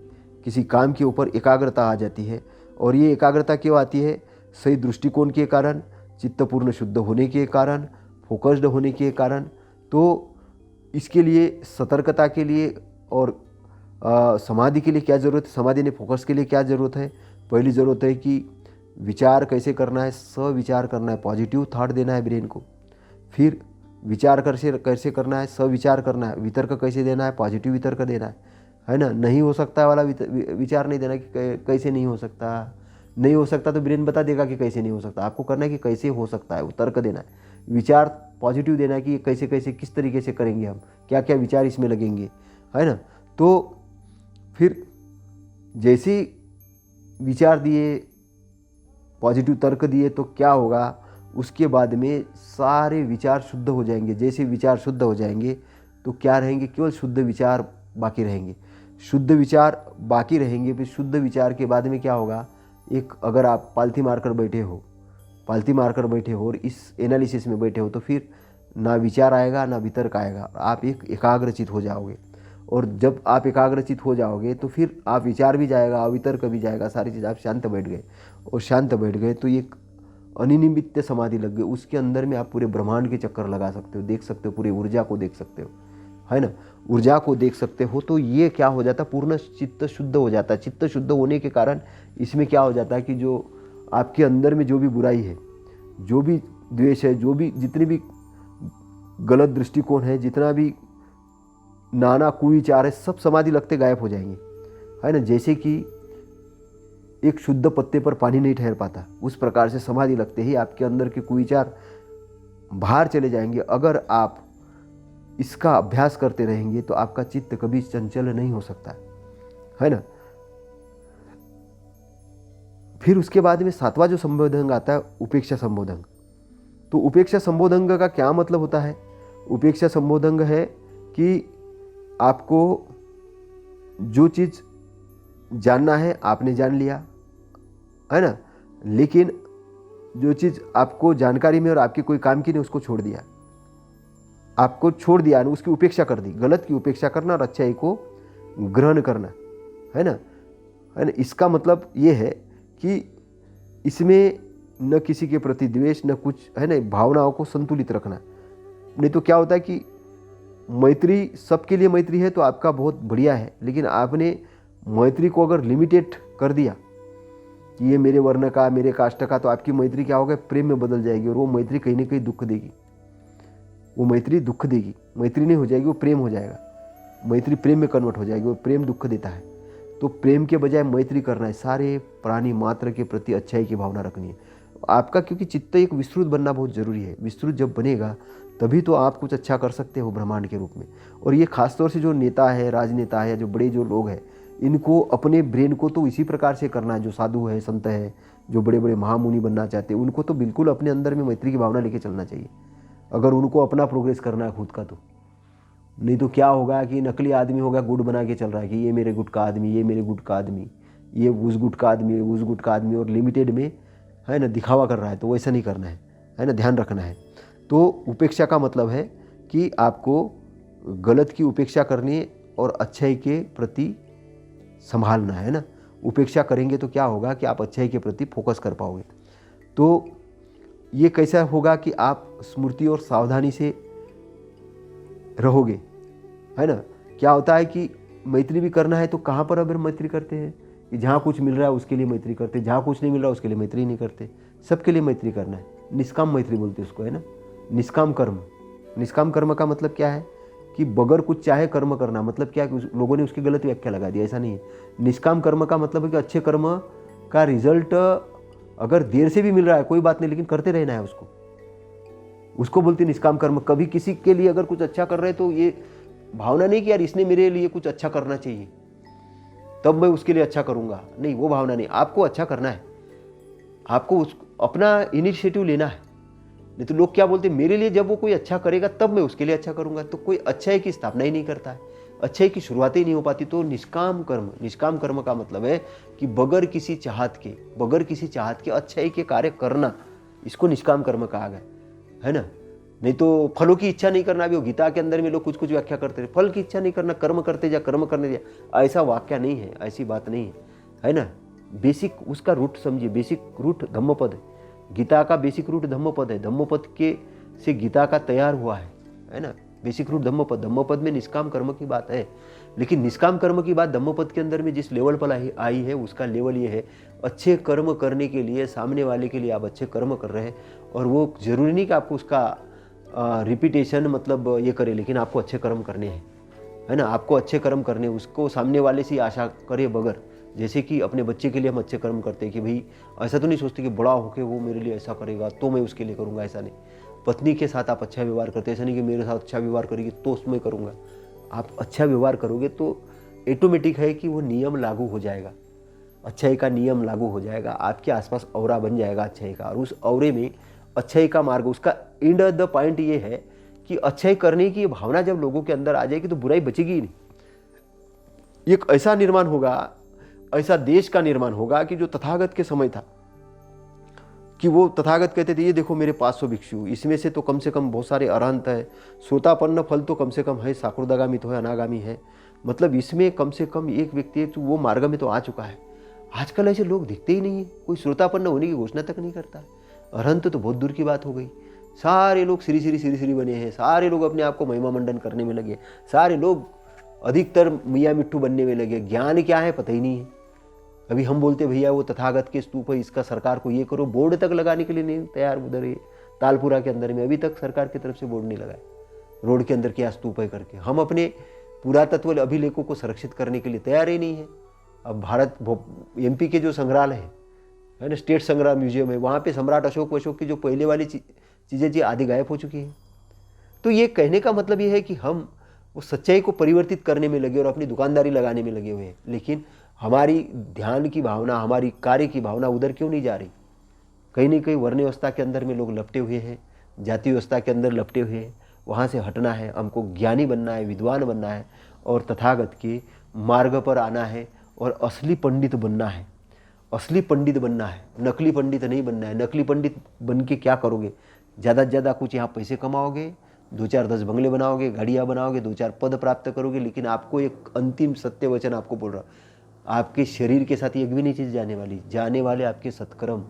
किसी काम के ऊपर एकाग्रता आ जाती है। और ये एकाग्रता क्यों आती है? सही दृष्टिकोण के कारण, चित्तपूर्ण शुद्ध होने के कारण, फोकस्ड होने के कारण। तो इसके लिए सतर्कता के लिए और समाधि के लिए क्या ज़रूरत है, समाधि ने फोकस के लिए क्या ज़रूरत है? पहली ज़रूरत है कि विचार कैसे करना है, सविचार करना है, पॉजिटिव थॉट देना है ब्रेन को। फिर विचार कैसे करना है, सविचार करना है, वितर्क कैसे देना है, पॉजिटिव वितर्क देना है ना। नहीं हो सकता वाला विचार नहीं देना कि कैसे नहीं हो सकता। नहीं हो सकता तो ब्रेन बता देगा कि कैसे नहीं हो सकता। आपको करना है कि कैसे हो सकता है, वो तर्क देना है। विचार पॉजिटिव देना है कि कैसे कैसे किस तरीके से करेंगे हम, क्या क्या विचार इसमें लगेंगे, है ना। तो फिर जैसे विचार दिए, पॉजिटिव तर्क दिए, तो क्या होगा, उसके बाद में सारे विचार शुद्ध हो जाएंगे। जैसे विचार शुद्ध हो जाएंगे तो क्या रहेंगे, केवल शुद्ध विचार बाकी रहेंगे। शुद्ध विचार बाकी रहेंगे। फिर शुद्ध विचार के बाद में क्या होगा, एक अगर आप पालथी मारकर बैठे हो और इस एनालिसिस में बैठे हो, तो फिर ना विचार आएगा ना वितर्क आएगा, आप एक एकाग्रचित हो जाओगे। और जब आप एकाग्रचित हो जाओगे तो फिर आप विचार भी जाएगा, वितर्क भी जाएगा, सारी चीज़, आप शांत बैठ गए। और शांत बैठ गए तो एक अनिनिमित्त समाधि लग गई। उसके अंदर में आप पूरे ब्रह्मांड के चक्कर लगा सकते हो, देख सकते हो, पूरी ऊर्जा को देख सकते हो, है ना। ऊर्जा को देख सकते हो। तो ये क्या हो जाता है, पूर्ण चित्त शुद्ध हो जाता है। चित्त शुद्ध होने के कारण इसमें क्या हो जाता है कि जो आपके अंदर में जो भी बुराई है, जो भी द्वेष है, जो भी जितनी भी गलत दृष्टिकोण है, जितना भी नाना कुविचार है, सब समाधि लगते गायब हो जाएंगे, है ना। जैसे कि एक शुद्ध पत्ते पर पानी नहीं ठहर पाता, उस प्रकार से समाधि लगते ही आपके अंदर के कुविचार बाहर चले जाएंगे। अगर आप इसका अभ्यास करते रहेंगे तो आपका चित्त कभी चंचल नहीं हो सकता, है ना। फिर उसके बाद में सातवां जो संबोधन आता है, उपेक्षा संबोधन। तो उपेक्षा संबोधन का क्या मतलब होता है? उपेक्षा संबोधन है कि आपको जो चीज़ जानना है आपने जान लिया, है ना। लेकिन जो चीज़ आपको जानकारी में और आपके कोई काम की नहीं, उसको छोड़ दिया, आपको छोड़ दिया, उसकी उपेक्षा कर दी। गलत की उपेक्षा करना और अच्छाई को ग्रहण करना, है ना। इसका मतलब ये है कि इसमें न किसी के प्रति द्वेष, न कुछ, है ना। भावनाओं को संतुलित रखना। नहीं तो क्या होता है कि मैत्री, सबके लिए मैत्री है तो आपका बहुत बढ़िया है, लेकिन आपने मैत्री को अगर लिमिटेड कर दिया कि ये मेरे वर्ण का, मेरे कास्ट का, तो आपकी मैत्री क्या होगा, प्रेम में बदल जाएगी। और वो मैत्री कहीं ना कहीं दुख देगी, वो मैत्री दुख देगी। मैत्री नहीं हो जाएगी, वो प्रेम हो जाएगा। मैत्री प्रेम में कन्वर्ट हो जाएगी, वो प्रेम दुख देता है। तो प्रेम के बजाय मैत्री करना है, सारे प्राणी मात्र के प्रति अच्छाई की भावना रखनी है आपका। क्योंकि चित्त एक विस्तृत बनना बहुत ज़रूरी है। विस्तृत जब बनेगा तभी तो आप कुछ अच्छा कर सकते हो ब्रह्मांड के रूप में। और ये खासतौर से जो नेता है, राजनेता है, जो बड़े जो लोग हैं, इनको अपने ब्रेन को तो इसी प्रकार से करना है। जो साधु है, संत है, जो बड़े बड़े महामुनि बनना चाहते हैं, उनको तो बिल्कुल अपने अंदर में मैत्री की भावना लेके चलना चाहिए, अगर उनको अपना प्रोग्रेस करना है खुद का। तो नहीं तो क्या होगा कि नकली आदमी होगा, गुट बना के चल रहा है कि ये मेरे गुट का आदमी, ये मेरे गुट का आदमी, ये उस गुट का आदमी, उस गुट का आदमी, और लिमिटेड में, है ना, दिखावा कर रहा है। तो वैसा नहीं करना है ना, ध्यान रखना है। तो उपेक्षा का मतलब है कि आपको गलत की उपेक्षा करनी है और अच्छाई के प्रति संभालना है ना। उपेक्षा करेंगे तो क्या होगा कि आप अच्छाई के प्रति फोकस कर पाओगे। तो ये कैसा होगा कि आप स्मृति और सावधानी से रहोगे, है ना। क्या होता है कि मैत्री भी करना है तो कहाँ पर अगर मैत्री करते हैं कि जहाँ कुछ मिल रहा है उसके लिए मैत्री करते, जहाँ कुछ नहीं मिल रहा उसके लिए मैत्री नहीं करते, सबके लिए मैत्री करना है। निष्काम मैत्री बोलते हैं उसको, है ना। निष्काम कर्म। निष्काम कर्म का मतलब क्या है कि बगैर कुछ चाहे कर्म करना। मतलब क्या कि लोगों ने उसकी गलत व्याख्या लगा दी, ऐसा नहीं है। निष्काम कर्म का मतलब है कि अच्छे कर्म का रिजल्ट अगर देर से भी मिल रहा है कोई बात नहीं, लेकिन करते रहना है उसको बोलते निष्काम कर्म। कभी किसी के लिए अगर कुछ अच्छा कर रहे हैं तो ये भावना नहीं कि यार इसने मेरे लिए कुछ अच्छा करना चाहिए तब मैं उसके लिए अच्छा करूंगा, नहीं, वो भावना नहीं। आपको अच्छा करना है, आपको अपना इनिशिएटिव लेना है। नहीं तो लोग क्या बोलते हैं, मेरे लिए जब वो कोई अच्छा करेगा तब मैं उसके लिए अच्छा करूंगा। तो कोई अच्छाई की स्थापना ही नहीं करता है। अच्छाई की शुरुआत ही नहीं हो पाती। तो निष्काम कर्म का मतलब है कि बगैर किसी चाहत के अच्छाई के कार्य करना, इसको निष्काम कर्म कहा गया है ना। नहीं तो फलों की इच्छा नहीं करना भी हो, गीता के अंदर में लोग कुछ कुछ व्याख्या करते हैं, फल की इच्छा नहीं करना, कर्म करते जा, कर्म करने जा, ऐसा वाक्य नहीं है, ऐसी बात नहीं है ना। बेसिक उसका रूट समझिए, बेसिक रूट धम्मपद है, गीता का बेसिक रूट धम्मपद है, धम्मपद के से गीता का तैयार हुआ है ना। बेसिक रूट धम्मपद में निष्काम कर्म की बात है, लेकिन निष्काम कर्म की बात धम्मपद के अंदर में जिस लेवल पर आई है उसका लेवल ये है, अच्छे कर्म करने के लिए, सामने वाले के लिए आप अच्छे कर्म कर रहे हैं, और वो जरूरी नहीं कि आपको उसका रिपीटेशन मतलब ये करे, लेकिन आपको अच्छे कर्म करने हैं, है ना। आपको अच्छे कर्म करने, उसको सामने वाले से आशा करे बगैर, जैसे कि अपने बच्चे के लिए हम अच्छे कर्म करते हैं कि भाई ऐसा तो नहीं सोचते कि बड़ा होके वो मेरे लिए ऐसा करेगा तो मैं उसके लिए करूँगा, ऐसा नहीं। पत्नी के साथ आप अच्छा व्यवहार करते हैं, ऐसा नहीं कि मेरे साथ अच्छा व्यवहार करेगी तो उसमें करूँगा। आप अच्छा व्यवहार करोगे तो ऑटोमेटिक है कि वो नियम लागू हो जाएगा, अच्छाई का नियम लागू हो जाएगा, आपके आसपास औरा बन जाएगा अच्छाई का, और उस औरे में अच्छाई का मार्ग, उसका एंड द पॉइंट ये है कि अच्छाई करने की भावना जब लोगों के अंदर आ जाएगी तो बुराई बचेगी ही नहीं। एक ऐसा निर्माण होगा, ऐसा देश का निर्माण होगा कि जो तथागत के समय था कि वो तथागत कहते थे ये देखो मेरे 500 भिक्षु, इसमें से तो कम से कम बहुत सारे अरहंत है, सोतापन्न फल तो कम से कम है, साकुर्दगामी तो है, अनागामी है, मतलब इसमें कम से कम एक व्यक्ति है तो वो मार्ग में तो आ चुका है। आजकल ऐसे लोग दिखते ही नहीं है, कोई श्रोतापन्न होने की घोषणा तक नहीं करता है। अरहंत तो बहुत दूर की बात हो गई, सारे लोग श्री बने हैं, सारे लोग अपने आप को महिमा मंडन करने में लगे, सारे लोग अधिकतर मियाँ मिट्टू बनने में लगे। ज्ञान क्या है पता ही नहीं है। अभी हम बोलते भैया वो तथागत के स्तूप है, इसका सरकार को ये करो, बोर्ड तक लगाने के लिए नहीं तैयार। उधर ये तालपुरा के अंदर में अभी तक सरकार की तरफ से बोर्ड नहीं लगाया, रोड के अंदर क्या स्तूप है करके। हम अपने पुरातत्व अभिलेखों को संरक्षित करने के लिए तैयार ही नहीं है। अब भारत MP के जो संग्रहालय है ना, स्टेट संग्रह म्यूजियम है, वहाँ पे सम्राट अशोक की जो पहले वाली चीज़ें जी आधी गायब हो चुकी हैं। तो ये कहने का मतलब ये है कि हम वो सच्चाई को परिवर्तित करने में लगे और अपनी दुकानदारी लगाने में लगे हुए हैं, लेकिन हमारी ध्यान की भावना, हमारी कार्य की भावना उधर क्यों नहीं जा रही। कहीं ना कहीं वर्ण व्यवस्था के अंदर में लोग लपटे हुए हैं, जाति व्यवस्था के अंदर लपटे हुए हैं। वहाँ से हटना है, हमको ज्ञानी बनना है, विद्वान बनना है और तथागत के मार्ग पर आना है और असली पंडित बनना है। असली पंडित बनना है, नकली पंडित नहीं बनना है। नकली पंडित बन के क्या करोगे, ज़्यादा से ज़्यादा कुछ यहाँ पैसे कमाओगे, 2-4-10 बंगले बनाओगे, गाड़ियाँ बनाओगे, 2-4 पद प्राप्त करोगे, लेकिन आपको एक अंतिम सत्य वचन आपको बोल रहा हूँ, आपके शरीर के साथ एक भी नहीं चीज़ जाने वाली, जाने वाले आपके सत्कर्म,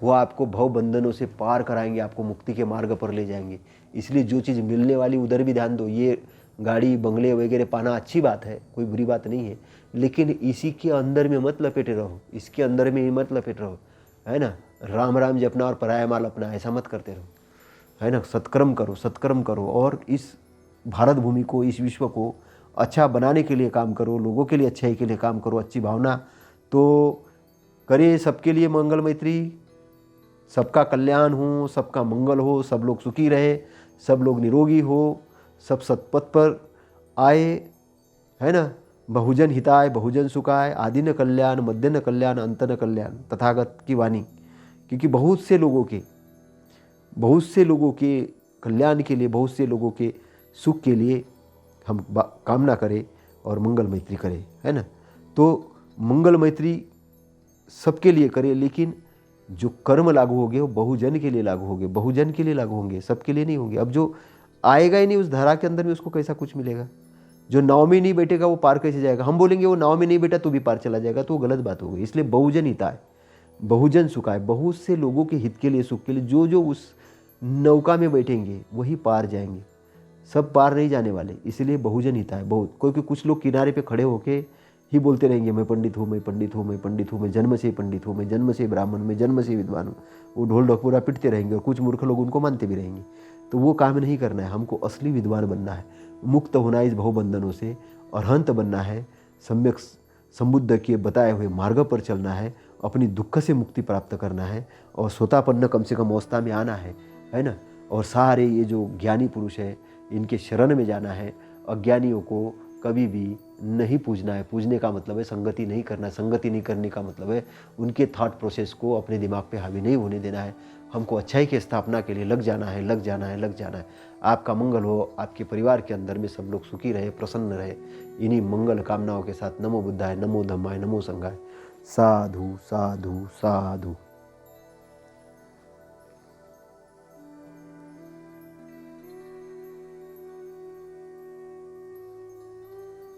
वो आपको भव बंधनों से पार कराएंगे, आपको मुक्ति के मार्ग पर ले जाएंगे। इसलिए जो चीज़ मिलने वाली उधर भी ध्यान दो। ये गाड़ी बंगले वगैरह पाना अच्छी बात है, कोई बुरी बात नहीं है, लेकिन इसी के अंदर में मत लपेटे रहो, इसके अंदर में ही मत लपेट रहो, है ना। राम राम जपना और पराया माल अपना, ऐसा मत करते रहो, है ना। सत्कर्म करो और इस भारत भूमि को, इस विश्व को अच्छा बनाने के लिए काम करो, लोगों के लिए अच्छाई के लिए काम करो। अच्छी भावना तो करे, सबके लिए मंगल मैत्री, सबका कल्याण हो, सबका मंगल हो, सब लोग सुखी रहे, सब लोग निरोगी हो, सब सतपथ पर आए, है ना। बहुजन हिताय बहुजन सुखाय, आदि न कल्याण, मध्य न कल्याण, अंत न कल्याण, तथागत की वाणी। क्योंकि बहुत से लोगों के कल्याण के लिए, बहुत से लोगों के सुख के लिए हम कामना करें और मंगल मैत्री करें, है ना। तो मंगल मैत्री सबके लिए करें, लेकिन जो कर्म लागू होंगे वो बहुजन के लिए लागू होंगे, बहुजन के लिए लागू होंगे, सबके लिए नहीं होंगे। अब जो आएगा ही नहीं उस धारा के अंदर में, उसको कैसा कुछ मिलेगा। जो नाव में नहीं बैठेगा वो पार कैसे जाएगा। हम बोलेंगे वो नाव में नहीं बैठा तो भी पार चला जाएगा, तो वो गलत बात होगी। इसलिए बहुजन हिताय बहुजन सुखाय, बहुत से लोगों के हित के लिए, सुख के लिए, जो उस नौका में बैठेंगे वही पार जाएंगे, सब पार नहीं जाने वाले। इसलिए बहुजन हिताय बहुत, क्योंकि कुछ लोग किनारे पे खड़े होके ही बोलते रहेंगे मैं पंडित हूँ, मैं पंडित हूँ, मैं पंडित हूँ, मैं जन्म से पंडित हूँ, मैं जन्म से ब्राह्मण, मैं जन्म से विद्वान हूँ। वो ढोल ढकोरा पिटते रहेंगे और कुछ मूर्ख लोग उनको मानते भी रहेंगे। तो वो काम नहीं करना है, हमको असली विद्वान बनना है, मुक्त होना है इस भवबंधनों से, अरहंत बनना है, सम्यक संबुद्ध के बताए हुए मार्ग पर चलना है, अपनी दुख से मुक्ति प्राप्त करना है और स्वतापन्न कम से कम अवस्था में आना है ना। और सारे ये जो ज्ञानी पुरुष है इनके शरण में जाना है, अज्ञानियों को कभी भी नहीं पूजना है। पूजने का मतलब है संगति नहीं करना है। संगति नहीं करने का मतलब है उनके थॉट प्रोसेस को अपने दिमाग पे हावी नहीं होने देना है। हमको अच्छाई की स्थापना के लिए लग जाना है, लग जाना है, लग जाना है। आपका मंगल हो, आपके परिवार के अंदर में सब लोग सुखी रहे, प्रसन्न रहे। इन्हीं मंगल कामनाओं के साथ नमो बुद्धाय, नमो धम्माय, नमो संघाय। साधु साधु साधु।